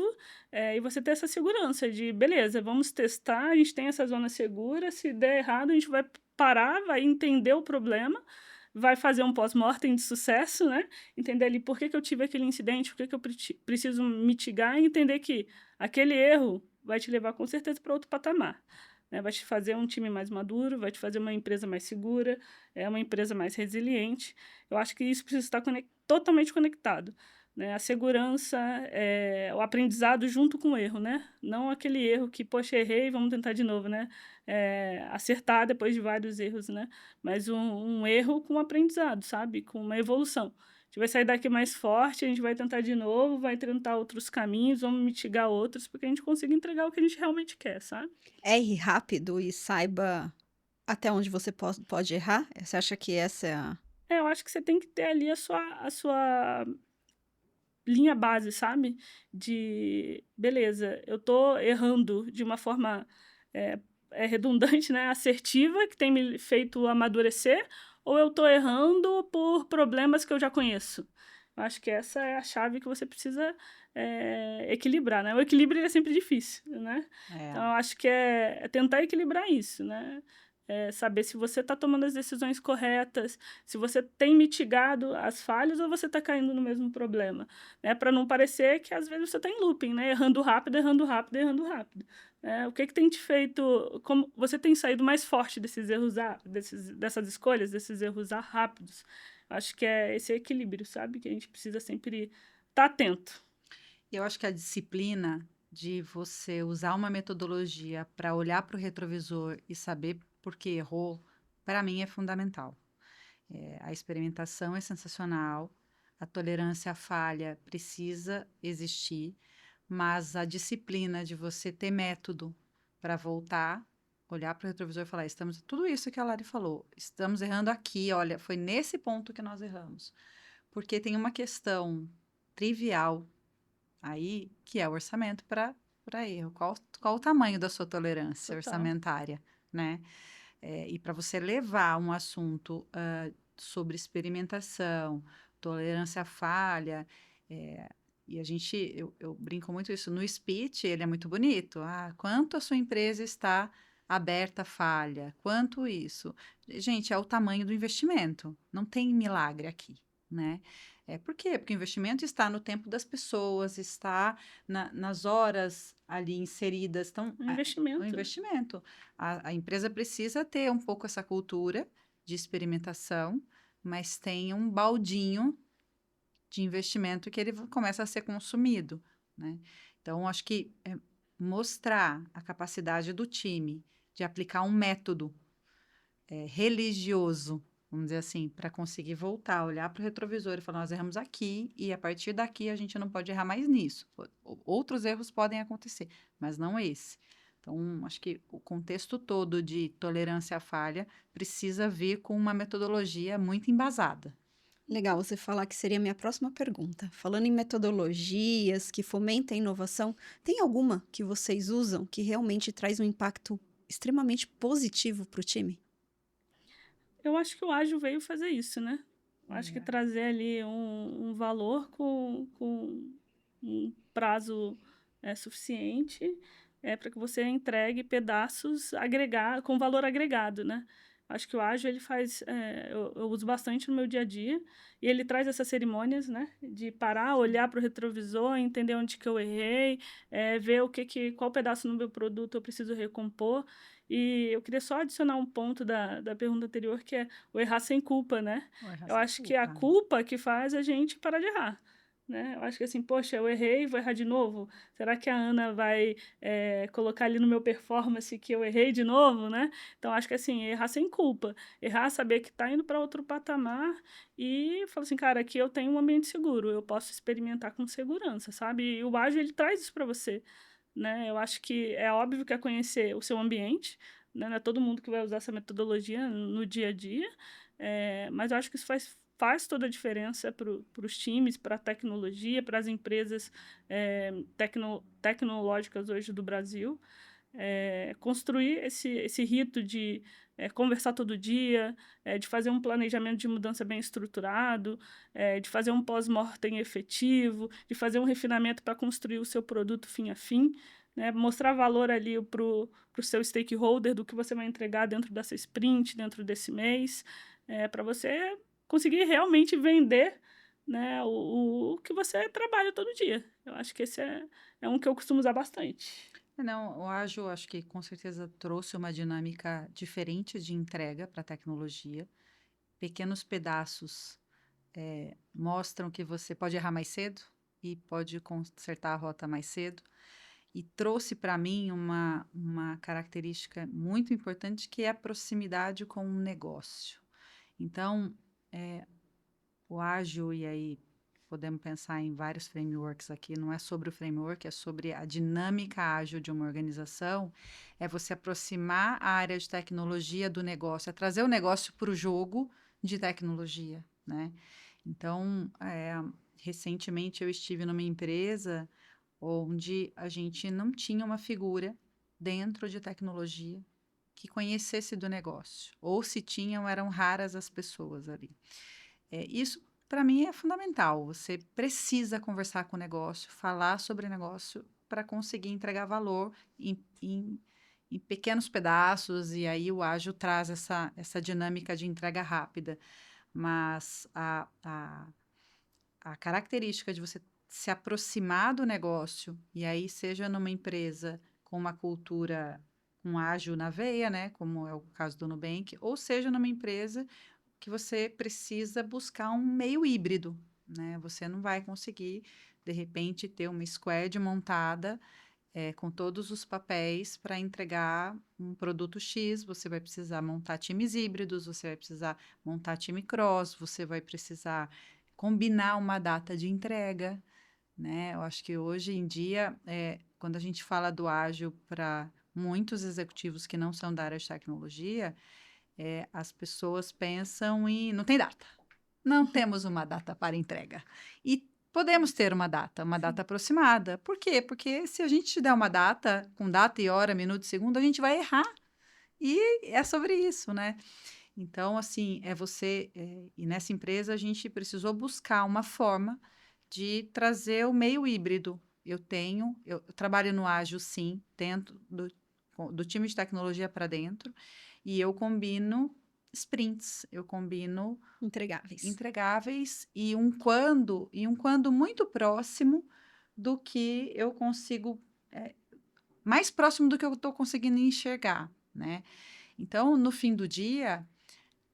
e você ter essa segurança de, beleza, vamos testar, a gente tem essa zona segura, se der errado, a gente vai parar, vai entender o problema, vai fazer um pós-mortem de sucesso, né? Entender ali por que eu tive aquele incidente, por que eu preciso mitigar e entender que aquele erro vai te levar com certeza para outro patamar. Né? Vai te fazer um time mais maduro, vai te fazer uma empresa mais segura, uma empresa mais resiliente. Eu acho que isso precisa estar totalmente conectado. Né? A segurança, o aprendizado junto com o erro, né? Não aquele erro que, poxa, errei, vamos tentar de novo, né? Acertar depois de vários erros, né? Mas um erro com aprendizado, sabe? Com uma evolução. A gente vai sair daqui mais forte, a gente vai tentar de novo, vai tentar outros caminhos, vamos mitigar outros, porque a gente consiga entregar o que a gente realmente quer, sabe? Erre rápido e saiba até onde você pode errar? Você acha que essa é a... Eu acho que você tem que ter ali a sua linha base, sabe? De, beleza, eu tô errando de uma forma redundante, né? Assertiva, que tem me feito amadurecer, ou eu tô errando por problemas que eu já conheço? Eu acho que essa é a chave que você precisa equilibrar, né? O equilíbrio ele é sempre difícil, né? Então, eu acho que é tentar equilibrar isso, né? Saber se você está tomando as decisões corretas, se você tem mitigado as falhas ou você está caindo no mesmo problema, né? Para não parecer que às vezes você está em looping, né? Errando rápido, errando rápido, errando rápido. O que tem te feito? Como você tem saído mais forte desses erros, dessas escolhas, desses erros rápidos? Acho que é esse equilíbrio, sabe? Que a gente precisa sempre estar atento. Eu acho que a disciplina de você usar uma metodologia para olhar para o retrovisor e saber por que errou, para mim é fundamental. A experimentação é sensacional, a tolerância à falha precisa existir, mas a disciplina de você ter método para voltar, olhar para o retrovisor e falar, estamos tudo isso que a Lari falou, estamos errando aqui, olha, foi nesse ponto que nós erramos. Porque tem uma questão trivial aí, que é o orçamento para erro. Qual o tamanho da sua tolerância orçamentária, né? E para você levar um assunto sobre experimentação, tolerância à falha, e eu brinco muito isso, no speech ele é muito bonito. Quanto a sua empresa está aberta à falha? Quanto isso? Gente, é o tamanho do investimento. Não tem milagre aqui, né? Por quê? Porque o investimento está no tempo das pessoas, está nas horas ali inseridas. Então, Investimento. o investimento. A empresa precisa ter um pouco essa cultura de experimentação, mas tem um baldinho de investimento que ele começa a ser consumido, né? Então, acho que mostrar a capacidade do time de aplicar um método religioso, vamos dizer assim, para conseguir voltar, olhar para o retrovisor e falar, nós erramos aqui e a partir daqui a gente não pode errar mais nisso. Outros erros podem acontecer, mas não esse. Então, acho que o contexto todo de tolerância à falha precisa vir com uma metodologia muito embasada. Legal você falar, que seria a minha próxima pergunta. Falando em metodologias que fomentam a inovação, tem alguma que vocês usam que realmente traz um impacto extremamente positivo para o time? Eu acho que o ágil veio fazer isso, né? Eu acho que trazer ali um valor com um prazo suficiente para que você entregue pedaços com valor agregado, né? Acho que o ágil ele faz, eu uso bastante no meu dia a dia, e ele traz essas cerimônias, né? De parar, olhar para o retrovisor, entender onde que eu errei, ver qual pedaço no meu produto eu preciso recompor. E eu queria só adicionar um ponto da pergunta anterior, que é o errar sem culpa, né? Eu acho que é a culpa que faz a gente parar de errar, né? Eu acho que assim, poxa, eu errei, vou errar de novo. Será que a Ana vai colocar ali no meu performance que eu errei de novo, né? Então, acho que assim, errar sem culpa. Errar, saber que está indo para outro patamar e falar assim, cara, aqui eu tenho um ambiente seguro, eu posso experimentar com segurança, sabe? E o ágil, ele traz isso para você, né? Eu acho que é óbvio que é conhecer o seu ambiente, né? Não é todo mundo que vai usar essa metodologia no dia a dia, mas eu acho que isso faz toda a diferença para os times, para a tecnologia, para as empresas tecnológicas hoje do Brasil. Construir esse rito de conversar todo dia, de fazer um planejamento de mudança bem estruturado, de fazer um pós-mortem efetivo, de fazer um refinamento para construir o seu produto fim a fim, né? Mostrar valor ali para o seu stakeholder do que você vai entregar dentro dessa sprint, dentro desse mês, para você conseguir realmente vender, né, o que você trabalha todo dia. Eu acho que esse é um que eu costumo usar bastante. Não, o ágil acho que com certeza trouxe uma dinâmica diferente de entrega para a tecnologia. Pequenos pedaços mostram que você pode errar mais cedo e pode consertar a rota mais cedo. E trouxe para mim uma característica muito importante, que é a proximidade com o negócio. Então, o ágil, e aí podemos pensar em vários frameworks aqui, não é sobre o framework, é sobre a dinâmica ágil de uma organização, é você aproximar a área de tecnologia do negócio, é trazer o negócio para o jogo de tecnologia, né? Então, recentemente eu estive numa empresa onde a gente não tinha uma figura dentro de tecnologia que conhecesse do negócio, ou se tinham, eram raras as pessoas ali. Isso para mim, é fundamental. Você precisa conversar com o negócio, falar sobre o negócio para conseguir entregar valor em pequenos pedaços, e aí o ágil traz essa dinâmica de entrega rápida. Mas a característica de você se aproximar do negócio, e aí seja numa empresa com uma cultura com ágil na veia, né, como é o caso do Nubank, ou seja numa empresa que você precisa buscar um meio híbrido, né? Você não vai conseguir, de repente, ter uma squad montada com todos os papéis para entregar um produto X. Você vai precisar montar times híbridos, você vai precisar montar time cross, você vai precisar combinar uma data de entrega, né? Eu acho que hoje em dia, quando a gente fala do ágil para muitos executivos que não são da área de tecnologia, as pessoas pensam em não tem data. Não temos uma data para entrega. E podemos ter uma data aproximada. Por quê? Porque se a gente te der uma data, com data e hora, minuto e segundo, a gente vai errar. E é sobre isso, né? Então, assim, e nessa empresa a gente precisou buscar uma forma de trazer o meio híbrido. Eu trabalho no ágil, sim, dentro do time de tecnologia para dentro, e eu combino sprints, eu combino entregáveis e um quando muito próximo do que eu consigo, mais próximo do que eu estou conseguindo enxergar, né? Então, no fim do dia,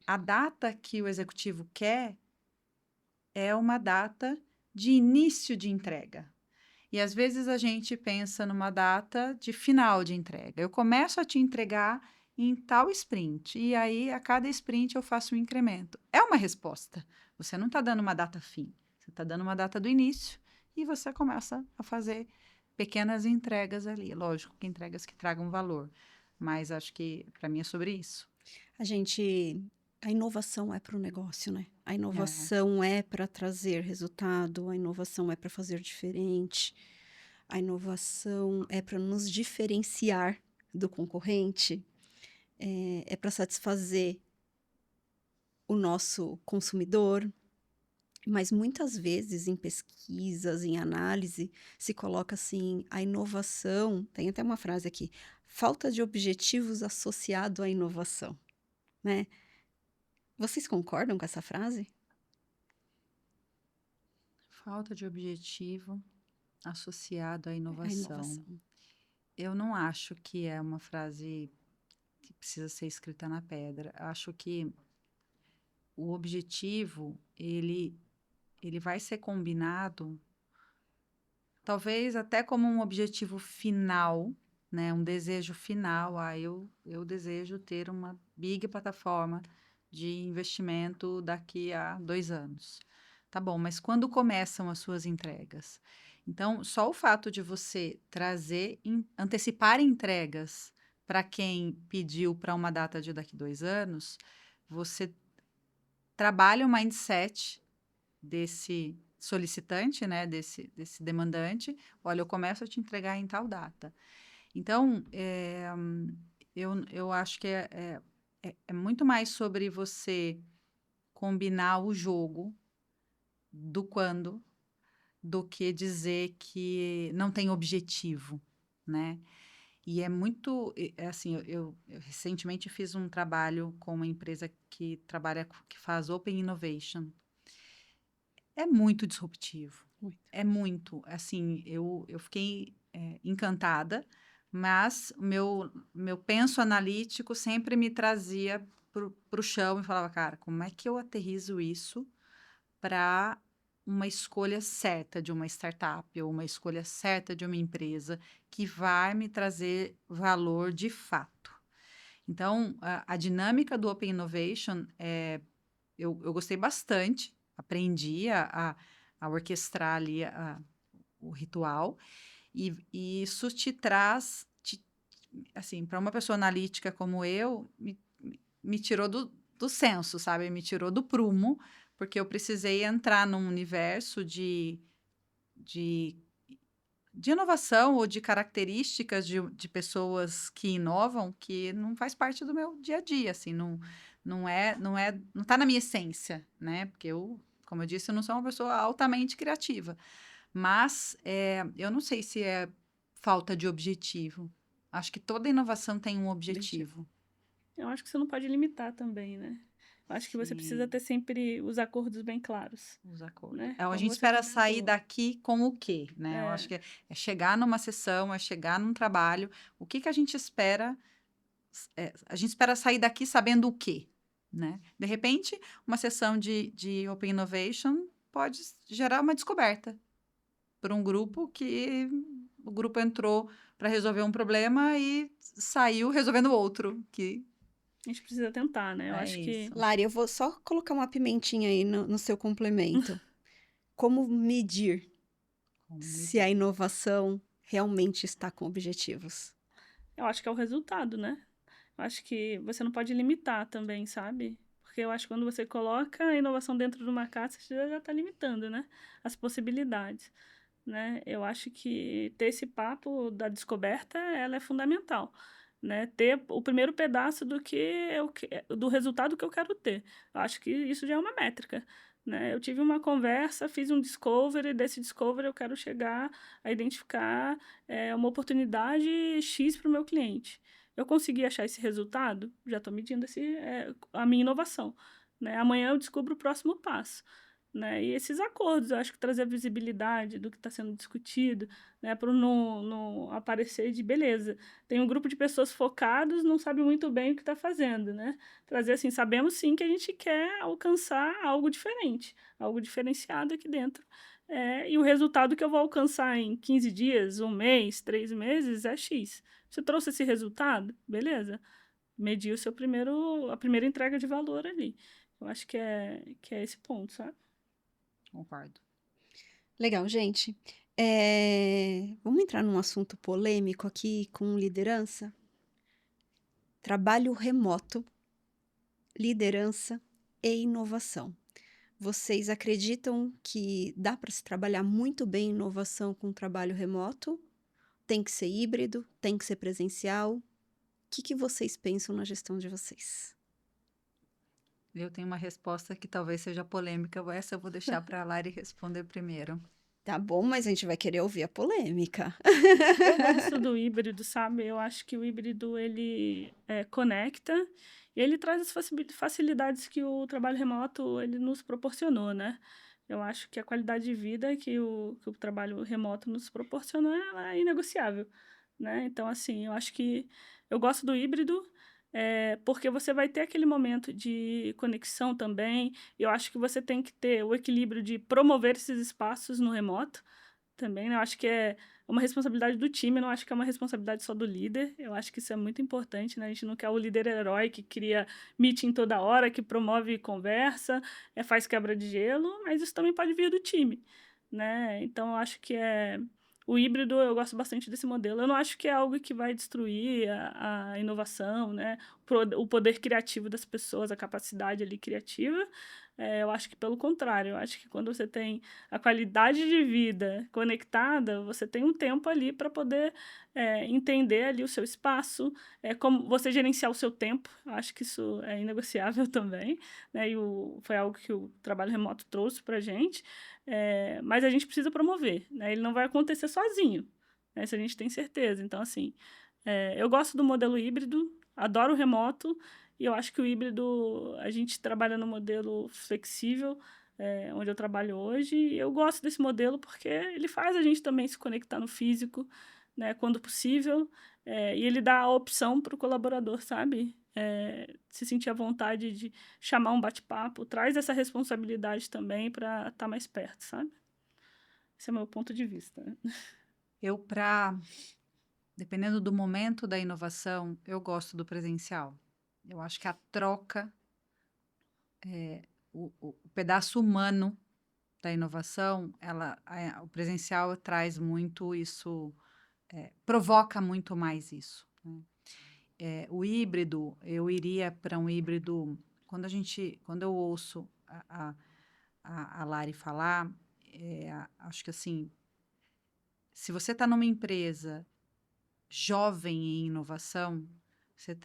a data que o executivo quer é uma data de início de entrega. E às vezes a gente pensa numa data de final de entrega. Eu começo a te entregar em tal sprint, e aí a cada sprint eu faço um incremento. É uma resposta. Você não está dando uma data fim, você está dando uma data do início e você começa a fazer pequenas entregas ali. Lógico que entregas que tragam valor, mas acho que para mim é sobre isso. A inovação é para o negócio, né? A inovação é para trazer resultado, a inovação é para fazer diferente, a inovação é para nos diferenciar do concorrente, é para satisfazer o nosso consumidor. Mas muitas vezes em pesquisas, em análise, se coloca assim, a inovação, tem até uma frase aqui, falta de objetivos associado à inovação, né? Vocês concordam com essa frase? Falta de objetivo associado à A inovação. Eu não acho que é uma frase que precisa ser escrita na pedra. Acho que o objetivo, ele vai ser combinado, talvez até como um objetivo final, né? Um desejo final. Eu desejo ter uma big plataforma de investimento daqui a 2 anos. Tá bom, mas quando começam as suas entregas? Então, só o fato de você antecipar entregas para quem pediu para uma data de daqui a 2 anos, você trabalha o mindset desse solicitante, né, desse demandante. Olha, eu começo a te entregar em tal data. Então, eu acho que é muito mais sobre você combinar o jogo do quando, do que dizer que não tem objetivo, né? E é muito, assim, eu recentemente fiz um trabalho com uma empresa que faz Open Innovation. É muito disruptivo. Muito. É muito. Assim, eu fiquei encantada, mas o meu penso analítico sempre me trazia para o chão e falava, cara, como é que eu aterrizo isso para uma escolha certa de uma startup ou uma escolha certa de uma empresa que vai me trazer valor de fato? Então, a dinâmica do Open Innovation, eu gostei bastante, aprendi a orquestrar ali o ritual, e isso te traz, assim, para uma pessoa analítica como eu, me tirou do senso, sabe? Me tirou do prumo, porque eu precisei entrar num universo de inovação ou de características de pessoas que inovam que não faz parte do meu dia a dia, assim, não tá na minha essência, né? Porque eu Como eu disse, eu não sou uma pessoa altamente criativa. Mas eu não sei se é falta de objetivo. Acho que toda inovação tem um objetivo. Eu acho que você não pode limitar também, né? Eu acho que você precisa Sim, ter sempre os acordos bem claros, os acordos. né? A Como gente você espera sair comentou. daqui com o quê, né? Eu acho É, que é chegar numa sessão, é chegar num trabalho. O que que a gente espera? A gente espera sair daqui sabendo o quê, né? De repente, uma sessão de Open Innovation pode gerar uma descoberta para um grupo que o grupo entrou para resolver um problema e saiu resolvendo outro, que a gente precisa tentar, né? Eu é acho que isso. Lari, eu vou só colocar uma pimentinha aí no seu complemento. Como medir Como se a medir? inovação realmente está com objetivos? eu acho que é o resultado, né? Eu acho que você não pode limitar também, sabe? Porque eu acho que quando você coloca a inovação dentro de uma caixa, você já está limitando, né? As possibilidades, né? Eu acho que ter esse papo da descoberta, ela é fundamental, né? Ter o primeiro pedaço do resultado que eu quero ter. Eu acho que isso já é uma métrica, né? Eu tive uma conversa, fiz um discovery, desse discovery eu quero chegar a identificar uma oportunidade X para o meu cliente. Eu consegui achar esse resultado, já estou medindo a minha inovação, né? Amanhã eu descubro o próximo passo. Né? E esses acordos, eu acho que trazer a visibilidade do que está sendo discutido, né? Para não aparecer de beleza. Tem um grupo de pessoas focadas, não sabe muito bem o que está fazendo, né? Trazer assim, sabemos sim que a gente quer alcançar algo diferente, algo diferenciado aqui dentro. E o resultado que eu vou alcançar em 15 dias, um mês, 3 meses, é X. Você trouxe esse resultado? Beleza. Medir a primeira entrega de valor ali. Eu acho que é esse ponto, sabe? Concordo. Legal, gente. Vamos entrar num assunto polêmico aqui com liderança? Trabalho remoto, liderança e inovação. Vocês acreditam que dá para se trabalhar muito bem inovação com trabalho remoto? Tem que ser híbrido? Tem que ser presencial? O que vocês pensam na gestão de vocês? Eu tenho uma resposta que talvez seja polêmica, essa eu vou deixar para a Lari responder primeiro. Tá bom, mas a gente vai querer ouvir a polêmica. Eu gosto do híbrido, sabe? Eu acho que o híbrido, ele conecta e ele traz as facilidades que o trabalho remoto, ele nos proporcionou, né? Eu acho que a qualidade de vida que o trabalho remoto nos proporciona, ela é inegociável, né? Então, assim, eu acho que eu gosto do híbrido, porque você vai ter aquele momento de conexão também. Eu acho que você tem que ter o equilíbrio de promover esses espaços no remoto, também, né? Eu acho que é uma responsabilidade do time, eu não acho que é uma responsabilidade só do líder. Eu acho que isso é muito importante, né? A gente não quer o líder herói que cria meeting toda hora, que promove conversa, faz quebra de gelo, mas isso também pode vir do time, né? Então, eu acho que o híbrido, eu gosto bastante desse modelo. Eu não acho que é algo que vai destruir a inovação, né? O poder criativo das pessoas, a capacidade ali criativa. Eu acho que pelo contrário, eu acho que quando você tem a qualidade de vida conectada, você tem um tempo ali para poder entender ali o seu espaço, como você gerenciar o seu tempo. Eu acho que isso é inegociável também, né? Foi algo que o trabalho remoto trouxe para a gente, mas a gente precisa promover, né? Ele não vai acontecer sozinho, né? Isso a gente tem certeza. Então, assim, eu gosto do modelo híbrido, adoro o remoto, e eu acho que o híbrido, a gente trabalha no modelo flexível, onde eu trabalho hoje, e eu gosto desse modelo porque ele faz a gente também se conectar no físico, né, quando possível, e ele dá a opção para o colaborador, sabe? Se sentir à vontade de chamar um bate-papo, traz essa responsabilidade também para estar mais perto, sabe? Esse é o meu ponto de vista. Dependendo do momento da inovação, eu gosto do presencial. Eu acho que a troca, o pedaço humano da inovação, o presencial traz muito isso, provoca muito mais isso, né? O híbrido, eu iria para um híbrido, quando eu ouço a Lari falar, acho que assim, se você está numa empresa jovem em inovação,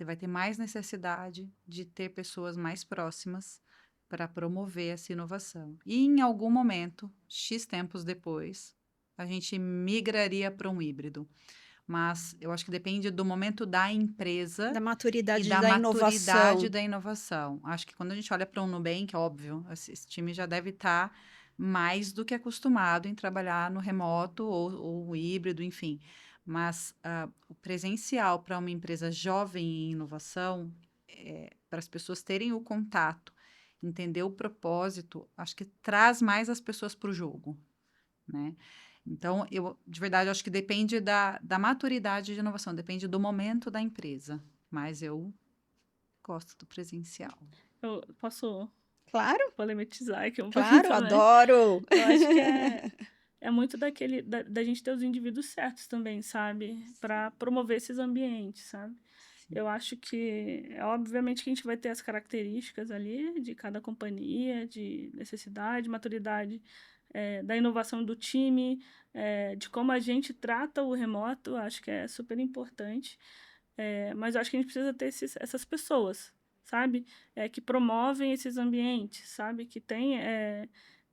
vai ter mais necessidade de ter pessoas mais próximas para promover essa inovação. E em algum momento, X tempos depois, a gente migraria para um híbrido. Mas eu acho que depende do momento da empresa Da e maturidade da da maturidade inovação. da inovação. Acho que quando a gente olha para um Nubank, óbvio, esse time já deve estar mais do que acostumado em trabalhar no remoto ou híbrido, enfim. Mas o presencial para uma empresa jovem em inovação, para as pessoas terem o contato, entender o propósito, acho que traz mais as pessoas para o jogo, né? Então, de verdade, acho que depende da maturidade de inovação, depende do momento da empresa. Mas eu gosto do presencial. Eu posso Claro, polemizar aqui um pouquinho claro, também. adoro. Eu acho que é muito da gente ter os indivíduos certos também, sabe? Para promover esses ambientes, sabe? Eu acho que, obviamente, que a gente vai ter as características ali de cada companhia, de necessidade, maturidade, da inovação do time, de como a gente trata o remoto, acho que é super importante. Mas eu acho que a gente precisa ter essas pessoas, sabe? Que promovem esses ambientes, sabe? Que tem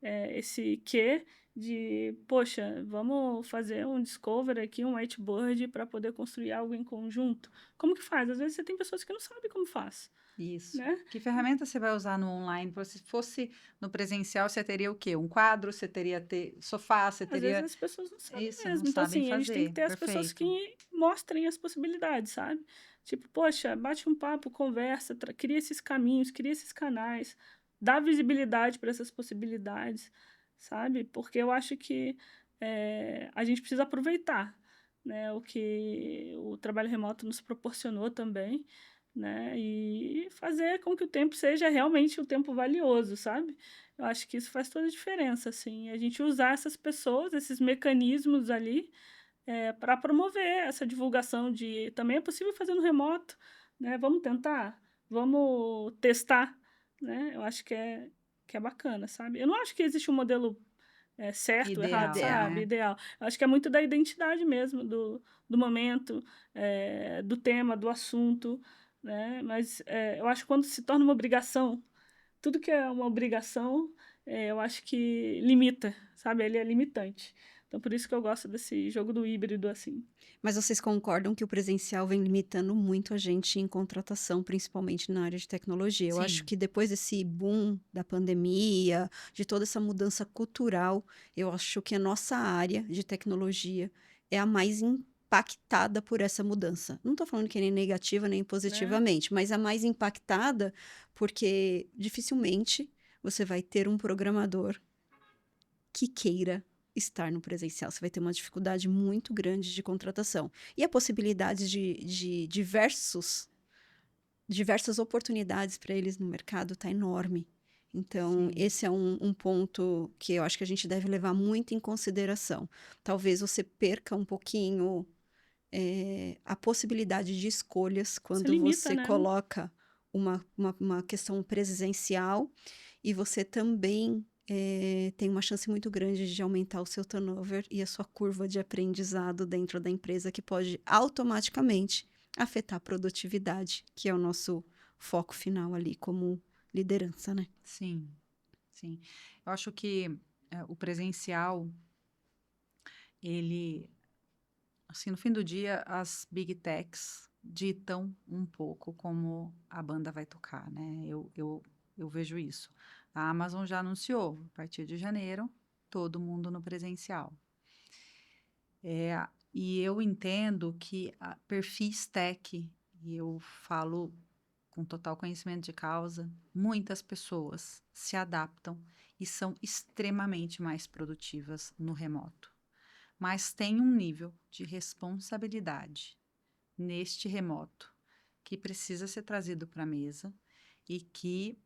esse quê de, poxa, vamos fazer um discover aqui, um whiteboard para poder construir algo em conjunto. Como que faz? Às vezes você tem pessoas que não sabem como faz, Isso. né? Que ferramenta você vai usar no online? Se fosse no presencial, você teria o quê? Um quadro, você teria sofá, você Às vezes teria... as pessoas não sabem Isso, não mesmo. Então, sabem assim, a gente tem que fazer. ter as pessoas Perfeito. que mostrem as possibilidades, sabe? Tipo, poxa, bate um papo, conversa, cria esses caminhos, cria esses canais, dá visibilidade para essas possibilidades, sabe? Porque eu acho que a gente precisa aproveitar, né, o que o trabalho remoto nos proporcionou também, né? E fazer com que o tempo seja realmente um tempo valioso, sabe? Eu acho que isso faz toda a diferença, assim, a gente usar essas pessoas, esses mecanismos ali, para promover essa divulgação de também é possível fazer no remoto, né? Vamos tentar, vamos testar, né? Eu acho que é bacana, sabe? Eu não acho que existe um modelo certo, errado, Ideal, Ideal. sabe? né? Ideal. Eu acho que é muito da identidade mesmo, do momento, do tema, do assunto, né? Mas eu acho que quando se torna uma obrigação, tudo que é uma obrigação, eu acho que limita, sabe? Ele é limitante. Então, por isso que eu gosto desse jogo do híbrido, assim. Mas vocês concordam que o presencial vem limitando muito a gente em contratação, principalmente na área de tecnologia? Eu acho Sim. que depois desse boom da pandemia, de toda essa mudança cultural, eu acho que a nossa área de tecnologia é a mais impactada por essa mudança. Não estou falando que nem negativa nem positivamente, mas a mais impactada porque dificilmente você vai ter um programador que queira estar no presencial. Você vai ter uma dificuldade muito grande de contratação. E a possibilidade de diversas oportunidades para eles no mercado está enorme. Então, Sim. esse é um ponto que eu acho que a gente deve levar muito em consideração. Talvez você perca um pouquinho a possibilidade de escolhas Se quando limita, você né? coloca uma questão presencial e você também tem uma chance muito grande de aumentar o seu turnover e a sua curva de aprendizado dentro da empresa, que pode automaticamente afetar a produtividade, que é o nosso foco final ali como liderança, né? Sim, sim. Eu acho que o presencial, ele, assim, no fim do dia, as big techs ditam um pouco como a banda vai tocar, né? Eu vejo isso. A Amazon já anunciou, a partir de janeiro, todo mundo no presencial. E eu entendo que perfis tech, e eu falo com total conhecimento de causa, muitas pessoas se adaptam e são extremamente mais produtivas no remoto. Mas tem um nível de responsabilidade neste remoto que precisa ser trazido para a mesa e que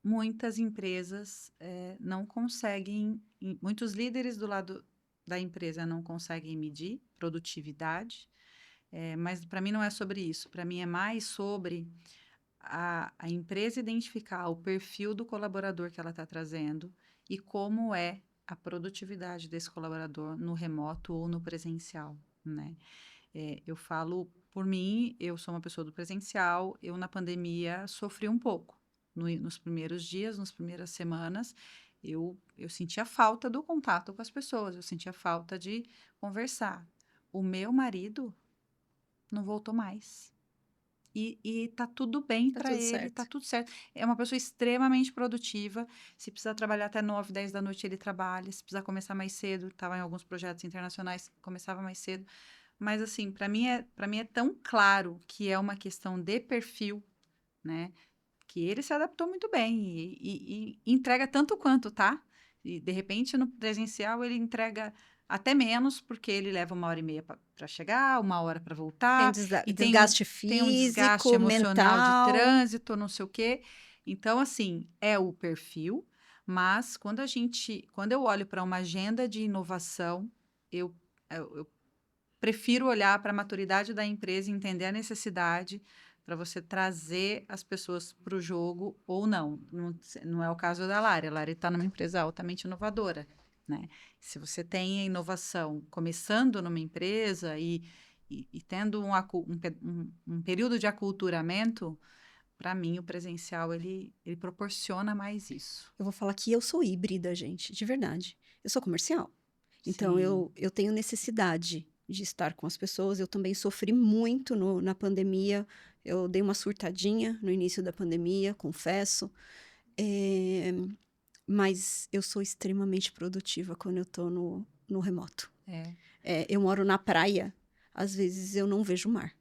muitas empresas não conseguem, muitos líderes do lado da empresa não conseguem medir produtividade, mas para mim não é sobre isso, para mim é mais sobre a empresa identificar o perfil do colaborador que ela está trazendo e como é a produtividade desse colaborador no remoto ou no presencial, né? Eu falo por mim, eu sou uma pessoa do presencial, eu na pandemia sofri um pouco, nos primeiros dias, nas primeiras semanas, eu sentia falta do contato com as pessoas, eu sentia falta de conversar. O meu marido não voltou mais. E tá tudo bem Tá para tudo ele, tá certo. tudo certo. É uma pessoa extremamente produtiva. Se precisar trabalhar até 9, 10 da noite, ele trabalha. Se precisar começar mais cedo, estava em alguns projetos internacionais, começava mais cedo. Mas, assim, para mim é tão claro que é uma questão de perfil, né? Que ele se adaptou muito bem e entrega tanto quanto, tá? E, de repente, no presencial, ele entrega até menos, porque ele leva 1h30 para chegar, 1 hora para Tem voltar, e desgaste tem um desgaste físico, emocional de mental. trânsito, não sei o quê. Então, assim, é o perfil, mas quando eu olho para uma agenda de inovação, eu prefiro olhar para a maturidade da empresa e entender a necessidade para você trazer as pessoas para o jogo ou não. Não é o caso da Lari. A Lari está numa empresa altamente inovadora, né? Se você tem a inovação começando numa empresa e tendo um período de aculturamento, para mim, o presencial, ele proporciona mais isso. Eu vou falar que eu sou híbrida, gente, de verdade. Eu sou comercial. Então, Sim. eu tenho necessidade de estar com as pessoas. Eu também sofri muito na pandemia. Eu dei uma surtadinha no início da pandemia, confesso. É, mas eu sou extremamente produtiva quando eu tô no remoto. É. Eu moro na praia, às vezes eu não vejo o mar.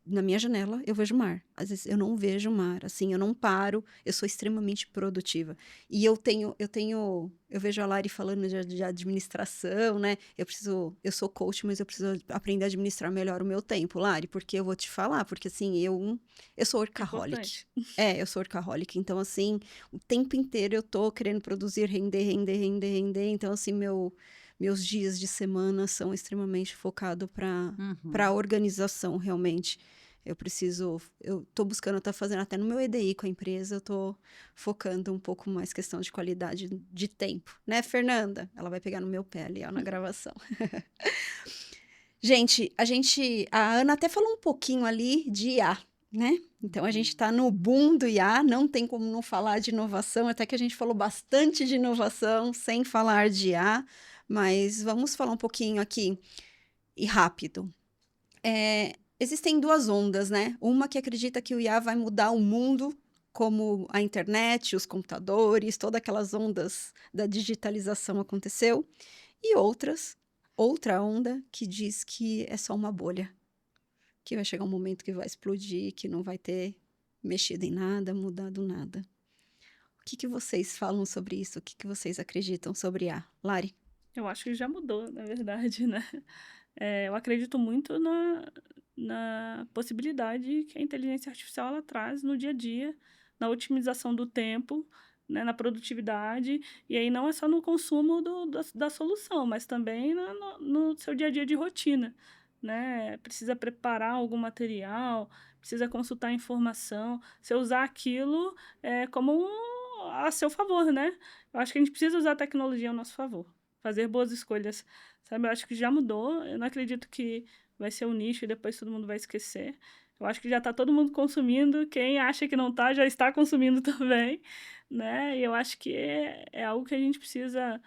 Na minha janela, eu vejo o mar. Às vezes eu não vejo o mar, assim, eu não paro, eu sou extremamente produtiva. E eu vejo a Lari falando de administração, né? Eu sou coach, mas eu preciso aprender a administrar melhor o meu tempo, Lari, porque eu vou te falar, porque assim, eu sou workaholic. Importante. Eu sou workaholic, então assim, o tempo inteiro eu tô querendo produzir, render, então assim, meus dias de semana são extremamente focados para a organização, realmente. Eu tô buscando, tá fazendo até no meu EDI com a empresa, eu tô focando um pouco mais questão de qualidade de tempo, né, Fernanda? Ela vai pegar no meu pé ali, ó, na gravação. Gente, a Ana até falou um pouquinho ali de IA, né? Então, a gente está no boom do IA, não tem como não falar de inovação, até que a gente falou bastante de inovação sem falar de IA, mas vamos falar um pouquinho aqui, e rápido. Existem duas ondas, né? Uma que acredita que o IA vai mudar o mundo, como a internet, os computadores, todas aquelas ondas da digitalização aconteceu, e outra onda que diz que é só uma bolha, que vai chegar um momento que vai explodir, que não vai ter mexido em nada, mudado nada. O que vocês falam sobre isso? O que vocês acreditam sobre a Lari? Eu acho que já mudou, na verdade, né? Eu acredito muito na possibilidade que a inteligência artificial ela traz no dia a dia, na otimização do tempo, né, na produtividade, e aí não é só no consumo da solução, mas também no seu dia a dia de rotina, né? Precisa preparar algum material, precisa consultar informação, você usar aquilo como a seu favor, né? Eu acho que a gente precisa usar a tecnologia ao nosso favor, fazer boas escolhas, sabe? Eu acho que já mudou, eu não acredito que vai ser um nicho e depois todo mundo vai esquecer. Eu acho que já está todo mundo consumindo, quem acha que não está, já está consumindo também, né? E eu acho que é algo que a gente precisa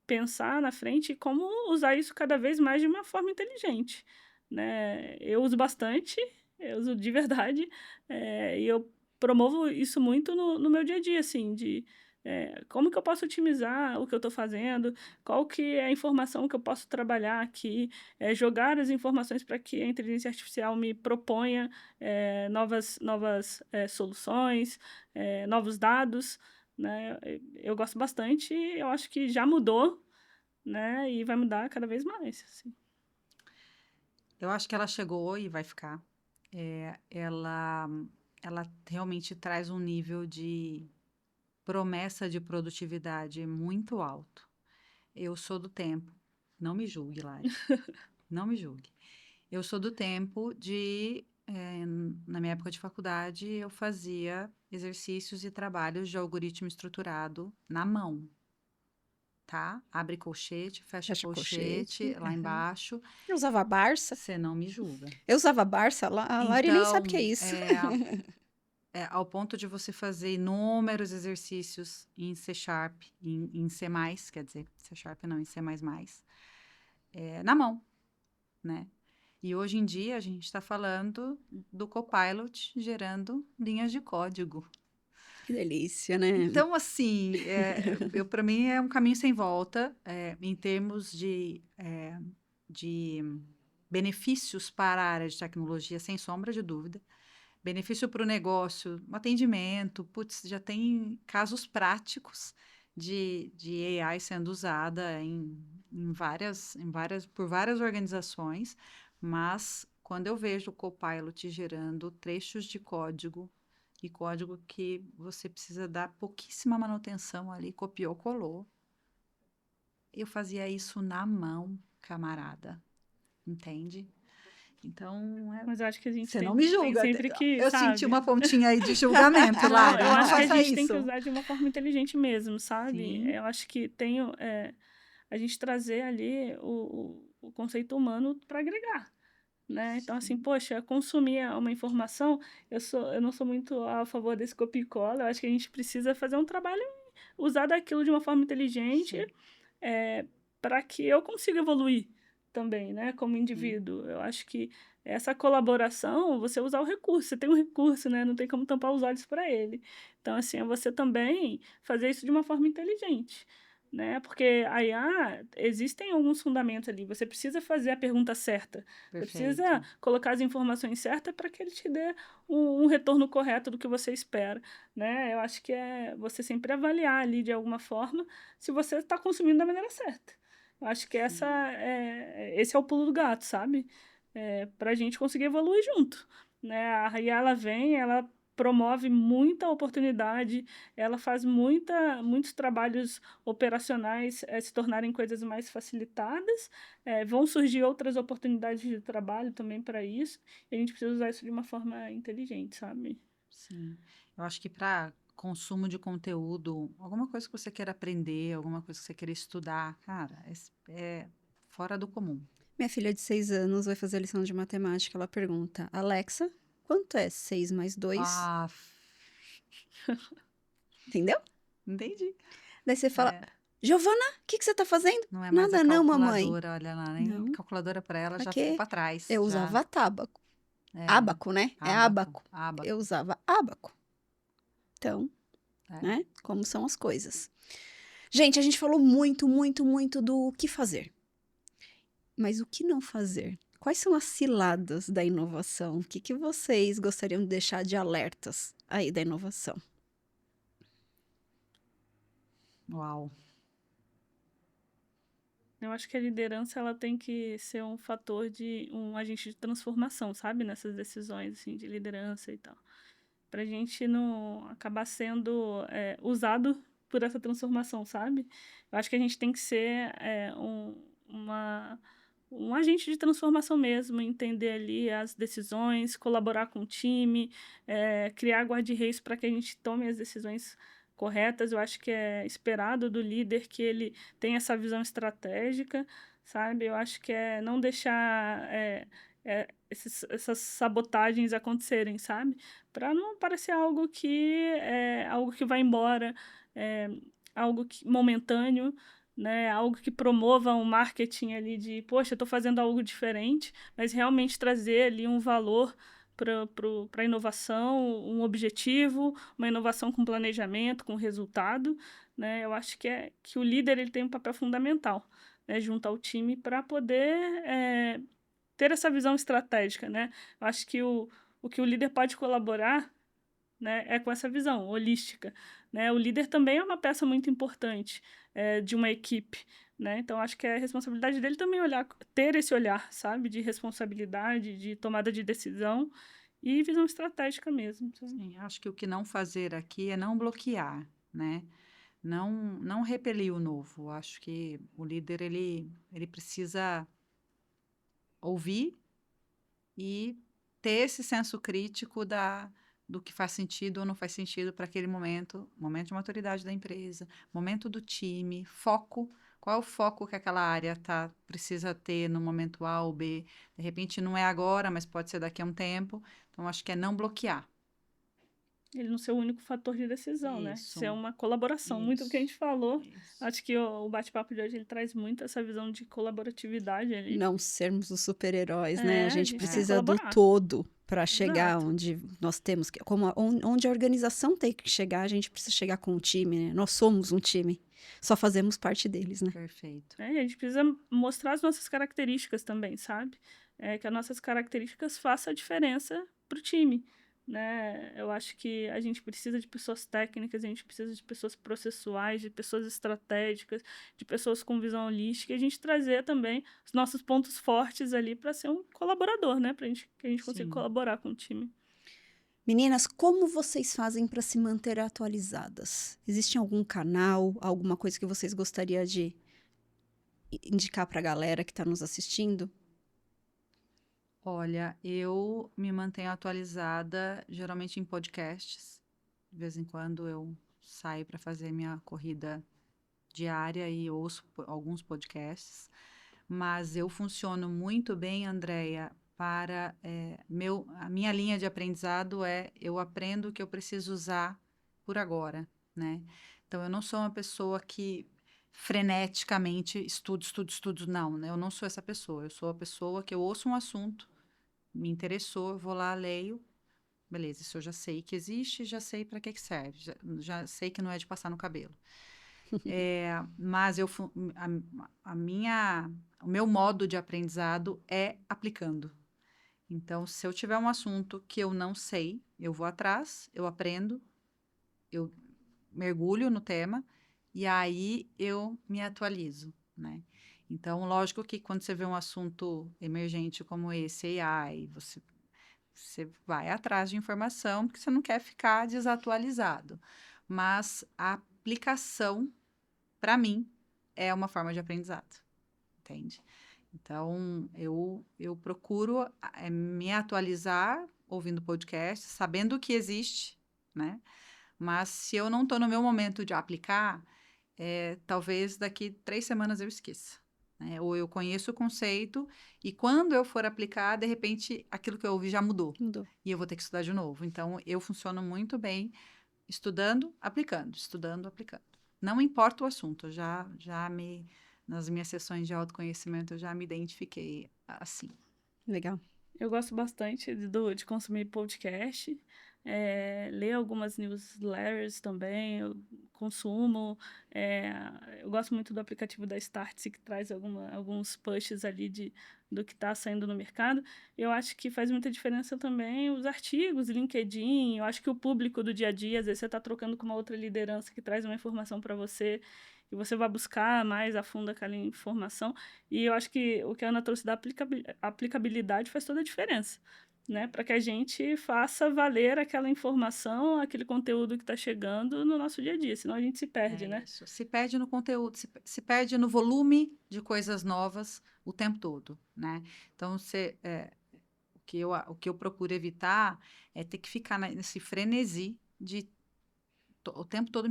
pensar na frente e como usar isso cada vez mais de uma forma inteligente, né? Eu uso bastante, eu uso de verdade, e eu promovo isso muito no meu dia a dia, assim, de como que eu posso otimizar o que eu estou fazendo, qual que é a informação que eu posso trabalhar aqui, jogar as informações para que a inteligência artificial me proponha novas soluções, novos dados, né? Eu gosto bastante, eu acho que já mudou, né? E vai mudar cada vez mais, assim. Eu acho que ela chegou e vai ficar. Ela realmente traz um nível de promessa de produtividade muito alto. Eu sou do tempo, não me julgue, Lari, não me julgue. Eu sou do tempo na minha época de faculdade, eu fazia exercícios e trabalhos de algoritmo estruturado na mão, tá? Abre colchete, fecha colchete, lá embaixo. Eu usava Barça. Você não me julga. Eu usava Barça, a Lari nem sabe o que é Então, isso. ao ponto de você fazer inúmeros exercícios em C#, em C++, quer dizer, C# não, em C++, na mão, né? E hoje em dia a gente está falando do Copilot gerando linhas de código. Que delícia, né? Então, assim, para mim é um caminho sem volta, em termos de benefícios para a área de tecnologia, sem sombra de dúvida. Benefício para o negócio, um atendimento, putz, já tem casos práticos de AI sendo usada por várias organizações, mas quando eu vejo o Copilot gerando trechos de código, e código que você precisa dar pouquíssima manutenção ali, copiou, colou. Eu fazia isso na mão, camarada. Entende? Então, Mas eu acho que a gente você tem, não me tem julga. sempre que, Eu sabe? senti uma pontinha aí de julgamento, Não, Lara. eu Não acho que a faça gente tem que isso. usar de uma forma inteligente mesmo, sabe? Sim. Eu acho que tem a gente trazer ali o conceito humano para agregar, né? Então, assim, poxa, consumir uma informação, eu não sou muito a favor desse copia e cola, eu acho que a gente precisa fazer um trabalho, usar daquilo de uma forma inteligente, para que eu consiga evoluir também, né, como indivíduo. Eu acho que essa colaboração, você usar o recurso, você tem um recurso, né, não tem como tampar os olhos para ele. Então, assim, é você também fazer isso de uma forma inteligente, né, porque a IA, existem alguns fundamentos ali, você precisa fazer a pergunta certa, você precisa Perfeito. colocar as informações certas para que ele te dê um retorno correto do que você espera, né, eu acho que é você sempre avaliar ali de alguma forma se você está consumindo da maneira certa. Eu acho que esse é o pulo do gato, sabe? Para a gente conseguir evoluir junto, né? A IA, ela vem, ela promove muita oportunidade, ela faz muitos trabalhos operacionais se tornarem coisas mais facilitadas, vão surgir outras oportunidades de trabalho também para isso, e a gente precisa usar isso de uma forma inteligente, sabe? Sim. Eu acho que para consumo de conteúdo, alguma coisa que você queira aprender, alguma coisa que você queira estudar, cara, é fora do comum. Minha filha de 6 anos vai fazer a lição de matemática. Ela pergunta, Alexa, quanto é 6 mais 2? Ah, Entendeu? entendi. Daí você fala, Giovana, o que você tá fazendo? Não é mais a Nada não, mamãe. calculadora, olha lá, nem Não. calculadora para ela Pra já quê? ficou para trás. Eu já. usava tábaco. É, Ábaco, né? É ábaco. ábaco. Eu usava ábaco. Então, É. né? Como são as coisas. Gente, a gente falou muito, muito, muito do que fazer. Mas o que não fazer? Quais são as ciladas da inovação? O que vocês gostariam de deixar de alertas aí da inovação? Uau. Eu acho que a liderança ela tem que ser um fator um agente de transformação, sabe? Nessas decisões assim, de liderança e tal. Pra gente não acabar sendo usado por essa transformação, sabe? Eu acho que a gente tem que ser um agente de transformação mesmo, entender ali as decisões, colaborar com o time, criar guarda-reis para que a gente tome as decisões corretas. Eu acho que é esperado do líder que ele tenha essa visão estratégica, sabe? Eu acho que é não deixar essas sabotagens acontecerem, sabe? Para não parecer algo que vai embora, momentâneo, né? Algo que promova um marketing ali de, poxa, eu estou fazendo algo diferente, mas realmente trazer ali um valor para a inovação, um objetivo, uma inovação com planejamento, com resultado, né? Eu acho que o líder ele tem um papel fundamental, né? Junto ao time para poder ter essa visão estratégica, né? Eu acho que o que o líder pode colaborar, né, é com essa visão holística, né? O líder também é uma peça muito importante de uma equipe, né? Então acho que é a responsabilidade dele também ter esse olhar, sabe, de responsabilidade, de tomada de decisão e visão estratégica mesmo. Sabe? Sim, acho que o que não fazer aqui é não bloquear, né? Não repelir o novo. Acho que o líder ele precisa ouvir e ter esse senso crítico do que faz sentido ou não faz sentido para aquele momento de maturidade da empresa, momento do time, foco. Qual é o foco que aquela área precisa ter no momento A ou B? De repente não é agora, mas pode ser daqui a um tempo. Então, acho que é não bloquear. ele não ser o único fator de decisão, né? Isso. Ser uma colaboração. Muito do que a gente falou. Isso. Acho que o bate-papo de hoje ele traz muito essa visão de colaboratividade ali. Não sermos os super-heróis, né? A A gente gente tem que precisa do colaborar. todo para chegar Exato. onde nós temos que. Onde a organização tem que chegar, a gente precisa chegar com o time, né? Nós somos um time. Só fazemos parte deles, né? Perfeito. E a gente precisa mostrar as nossas características também, sabe? Que as nossas características façam a diferença pro time, né? Eu acho que a gente precisa de pessoas técnicas, a gente precisa de pessoas processuais, de pessoas estratégicas, de pessoas com visão holística, e a gente trazer também os nossos pontos fortes ali para ser um colaborador, né? Que a gente consiga Sim. colaborar com o time. Meninas, como vocês fazem para se manter atualizadas? Existe algum canal, alguma coisa que vocês gostariam de indicar para a galera que está nos assistindo? Olha, eu me mantenho atualizada geralmente em podcasts. De vez em quando eu saio para fazer minha corrida diária e ouço alguns podcasts. Mas eu funciono muito bem, Andréia, para a minha linha de aprendizado eu aprendo o que eu preciso usar por agora, né? Então, eu não sou uma pessoa que freneticamente estudo, não, né? Eu não sou essa pessoa. Eu sou a pessoa que eu ouço um assunto, me interessou, eu vou lá, leio, beleza, isso eu já sei que existe, já sei para que serve, já sei que não é de passar no cabelo. Mas o meu modo de aprendizado é aplicando. Então, se eu tiver um assunto que eu não sei, eu vou atrás, eu aprendo, eu mergulho no tema e aí eu me atualizo, né? Então, lógico que quando você vê um assunto emergente como esse, AI, você vai atrás de informação porque você não quer ficar desatualizado. Mas a aplicação, para mim, é uma forma de aprendizado, entende? Então, eu procuro me atualizar ouvindo podcast, sabendo que existe, né? Mas se eu não estou no meu momento de aplicar, talvez daqui 3 semanas eu esqueça, né? Ou eu conheço o conceito e quando eu for aplicar, de repente, aquilo que eu ouvi já mudou. Mudou. E eu vou ter que estudar de novo. Então, eu funciono muito bem estudando, aplicando, estudando, aplicando. Não importa o assunto, nas minhas sessões de autoconhecimento, eu já me identifiquei assim. Legal. Eu gosto bastante de consumir podcast, ler algumas newsletters também, eu consumo. Eu gosto muito do aplicativo da Startse, que traz alguns pushes ali do que está saindo no mercado. Eu acho que faz muita diferença também os artigos, LinkedIn. Eu acho que o público do dia a dia, às vezes você está trocando com uma outra liderança que traz uma informação para você e você vai buscar mais a fundo aquela informação. E eu acho que o que a Ana trouxe da aplicabilidade faz toda a diferença, né? Para que a gente faça valer aquela informação, aquele conteúdo que está chegando no nosso dia a dia, senão a gente se perde, né? Isso. Se perde no conteúdo, se perde no volume de coisas novas o tempo todo, né? Então, o que eu procuro evitar é ter que ficar nesse frenesi de o tempo todo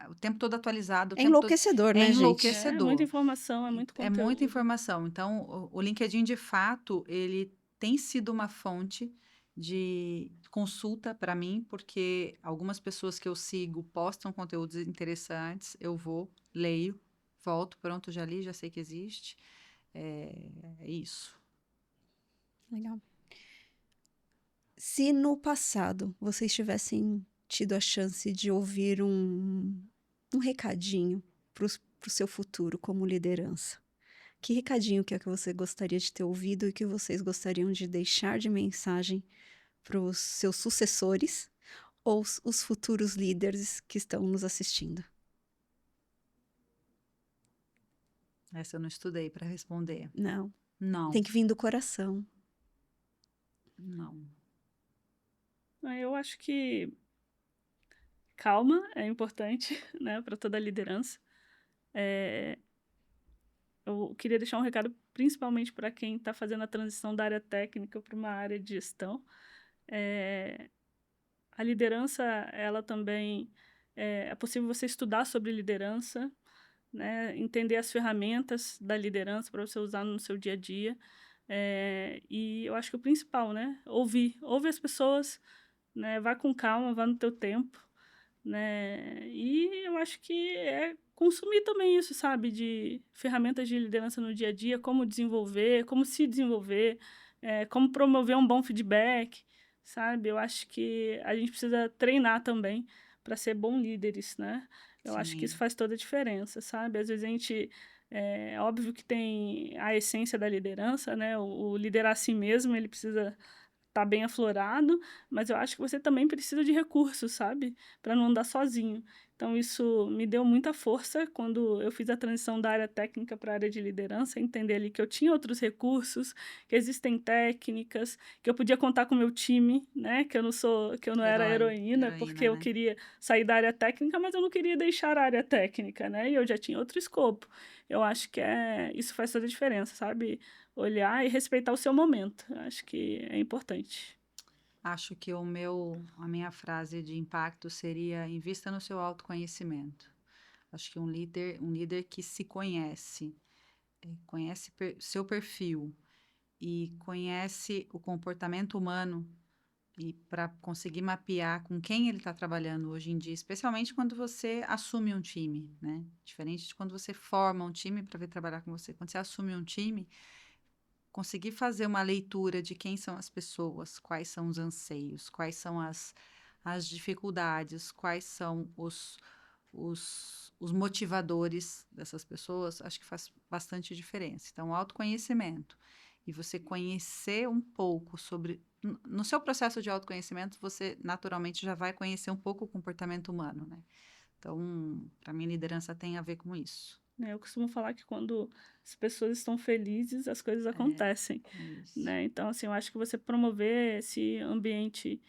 o tempo todo atualizado. É enlouquecedor, né, gente? Enlouquecedor. É muita informação, é muito É conteúdo. muita informação. Então, o LinkedIn, de fato, ele tem sido uma fonte de consulta para mim, porque algumas pessoas que eu sigo postam conteúdos interessantes, eu vou, leio, volto, pronto, já li, já sei que existe. É isso. Legal. Se no passado vocês tivessem tido a chance de ouvir um recadinho para o seu futuro como liderança, que recadinho que é que você gostaria de ter ouvido e que vocês gostariam de deixar de mensagem para os seus sucessores ou os futuros líderes que estão nos assistindo? Essa eu não estudei para responder. Não. Não. Tem que vir do coração. Não. Eu acho que calma é importante, né, para toda a liderança. Eu queria deixar um recado principalmente para quem está fazendo a transição da área técnica para uma área de gestão. A liderança, ela também é possível você estudar sobre liderança, né, entender as ferramentas da liderança para você usar no seu dia a dia. E eu acho que o principal, né, ouvir as pessoas, né? Vá com calma, vá no teu tempo, né? E eu acho que é consumir também isso, sabe? De ferramentas de liderança no dia a dia, como desenvolver, como se desenvolver, como promover um bom feedback, sabe? Eu acho que a gente precisa treinar também para ser bons líderes, né? Eu acho que isso Sim. faz toda a diferença, sabe? Às vezes a gente é óbvio que tem a essência da liderança, né? O liderar a si mesmo, ele precisa estar bem aflorado, mas eu acho que você também precisa de recursos, sabe? Para não andar sozinho. Então, isso me deu muita força quando eu fiz a transição da área técnica para a área de liderança, entender ali que eu tinha outros recursos, que existem técnicas, que eu podia contar com o meu time, né? Que eu não era heroína, porque Heroína, eu né? queria sair da área técnica, mas eu não queria deixar a área técnica, né? E eu já tinha outro escopo. Eu acho que isso faz toda a diferença, sabe? Olhar e respeitar o seu momento. Eu acho que é importante. Acho que a minha frase de impacto seria: invista no seu autoconhecimento. Acho que um líder que se conhece, conhece seu perfil e conhece o comportamento humano e para conseguir mapear com quem ele está trabalhando hoje em dia, especialmente quando você assume um time, né? Diferente de quando você forma um time para vir trabalhar com você. Quando você assume um time, conseguir fazer uma leitura de quem são as pessoas, quais são os anseios, quais são as dificuldades, quais são os motivadores dessas pessoas, acho que faz bastante diferença. Então, autoconhecimento e você conhecer um pouco sobre. No seu processo de autoconhecimento, você naturalmente já vai conhecer um pouco o comportamento humano, né? Então, para mim, liderança tem a ver com isso. Né? Eu costumo falar que quando as pessoas estão felizes, as coisas acontecem, É isso. né? Então, assim, eu acho que você promover esse ambiente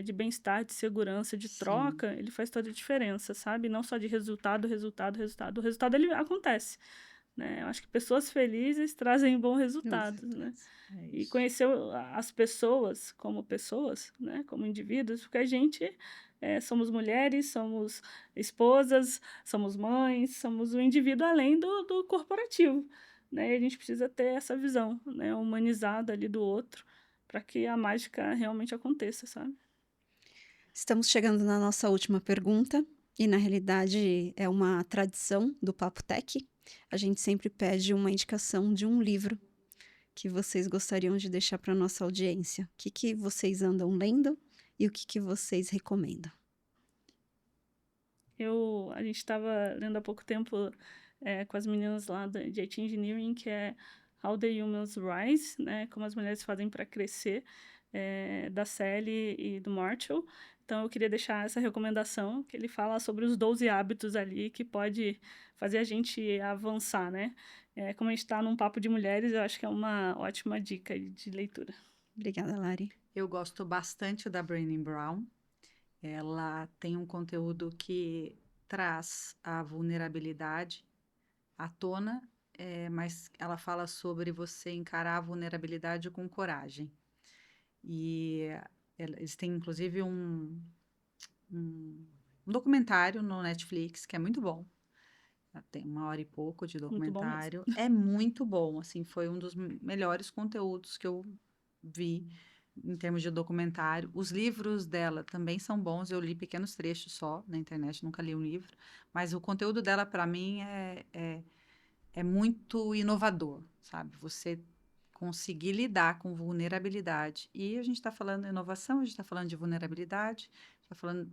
de bem-estar, de segurança, de Sim, troca, ele faz toda a diferença, sabe? Não só de resultado, resultado, resultado. O resultado, ele acontece, né? Eu acho que pessoas felizes trazem bons com resultados, né? certeza. É E isso. conhecer as pessoas, né, como indivíduos, porque a gente somos mulheres, somos esposas, somos mães, somos um indivíduo além do corporativo, né? E a gente precisa ter essa visão, né, humanizada ali do outro, para que a mágica realmente aconteça, sabe? Estamos chegando na nossa última pergunta, e na realidade é uma tradição do Papo Tech. A gente sempre pede uma indicação de um livro que vocês gostariam de deixar para nossa audiência. O que vocês andam lendo e o que vocês recomendam? A gente estava lendo há pouco tempo com as meninas lá de IT Engineering, que é How the Humans Rise, né? Como as mulheres fazem para crescer, da Sally e do Marshall. Então, eu queria deixar essa recomendação, que ele fala sobre os 12 hábitos ali que pode fazer a gente avançar, né? Como a gente está num papo de mulheres, eu acho que é uma ótima dica de leitura. Obrigada, Lari. Eu gosto bastante da Brené Brown. Ela tem um conteúdo que traz a vulnerabilidade à tona, mas ela fala sobre você encarar a vulnerabilidade com coragem. E eles têm, inclusive, um documentário no Netflix que é muito bom. Tem 1 hora e pouco de Muito bom mesmo. documentário. É muito bom, assim, foi um dos melhores conteúdos que eu vi em termos de documentário. Os livros dela também são bons, eu li pequenos trechos só na internet, nunca li um livro, mas o conteúdo dela, para mim, é muito inovador, sabe? Você conseguir lidar com vulnerabilidade. E a gente está falando de inovação, a gente está falando de vulnerabilidade, está falando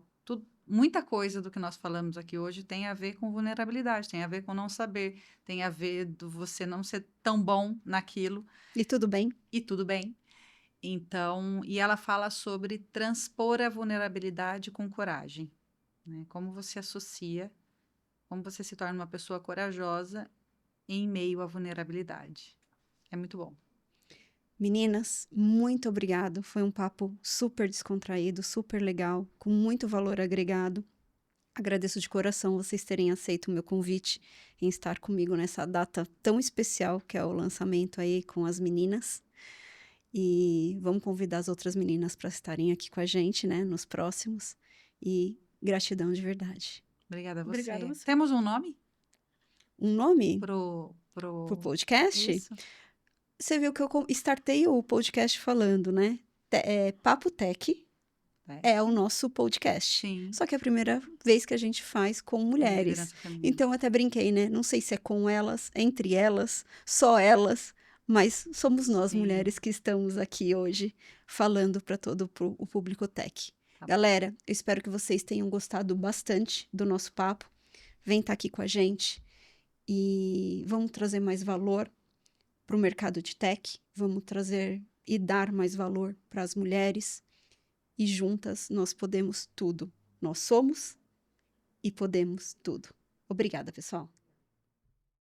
muita coisa do que nós falamos aqui hoje tem a ver com vulnerabilidade, tem a ver com não saber, tem a ver do você não ser tão bom naquilo. E tudo bem? E tudo bem. Então, e ela fala sobre transpor a vulnerabilidade com coragem, né? Como você associa, como você se torna uma pessoa corajosa em meio à vulnerabilidade. É muito bom. Meninas, muito obrigado. Foi um papo super descontraído, super legal, com muito valor agregado. Agradeço de coração vocês terem aceito o meu convite em estar comigo nessa data tão especial, que é o lançamento aí com as meninas. E vamos convidar as outras meninas para estarem aqui com a gente, né, nos próximos. E gratidão de verdade. Obrigada a você. Obrigada a você. Temos um nome Um nome pro podcast? Isso. Você viu que eu startei o podcast falando, né? Papo Tech, é o nosso podcast. Sim. Só que é a primeira vez que a gente faz com mulheres. Liderança feminina. Então, eu até brinquei, né? Não sei se é com elas, entre elas, só elas, mas somos nós, Sim. mulheres, que estamos aqui hoje falando para todo o público tech. Tá bom. Galera, eu espero que vocês tenham gostado bastante do nosso papo. Vem estar aqui com a gente e vamos trazer mais valor para o mercado de tech. Vamos trazer e dar mais valor para as mulheres. E juntas nós podemos tudo. Nós somos e podemos tudo. Obrigada, pessoal.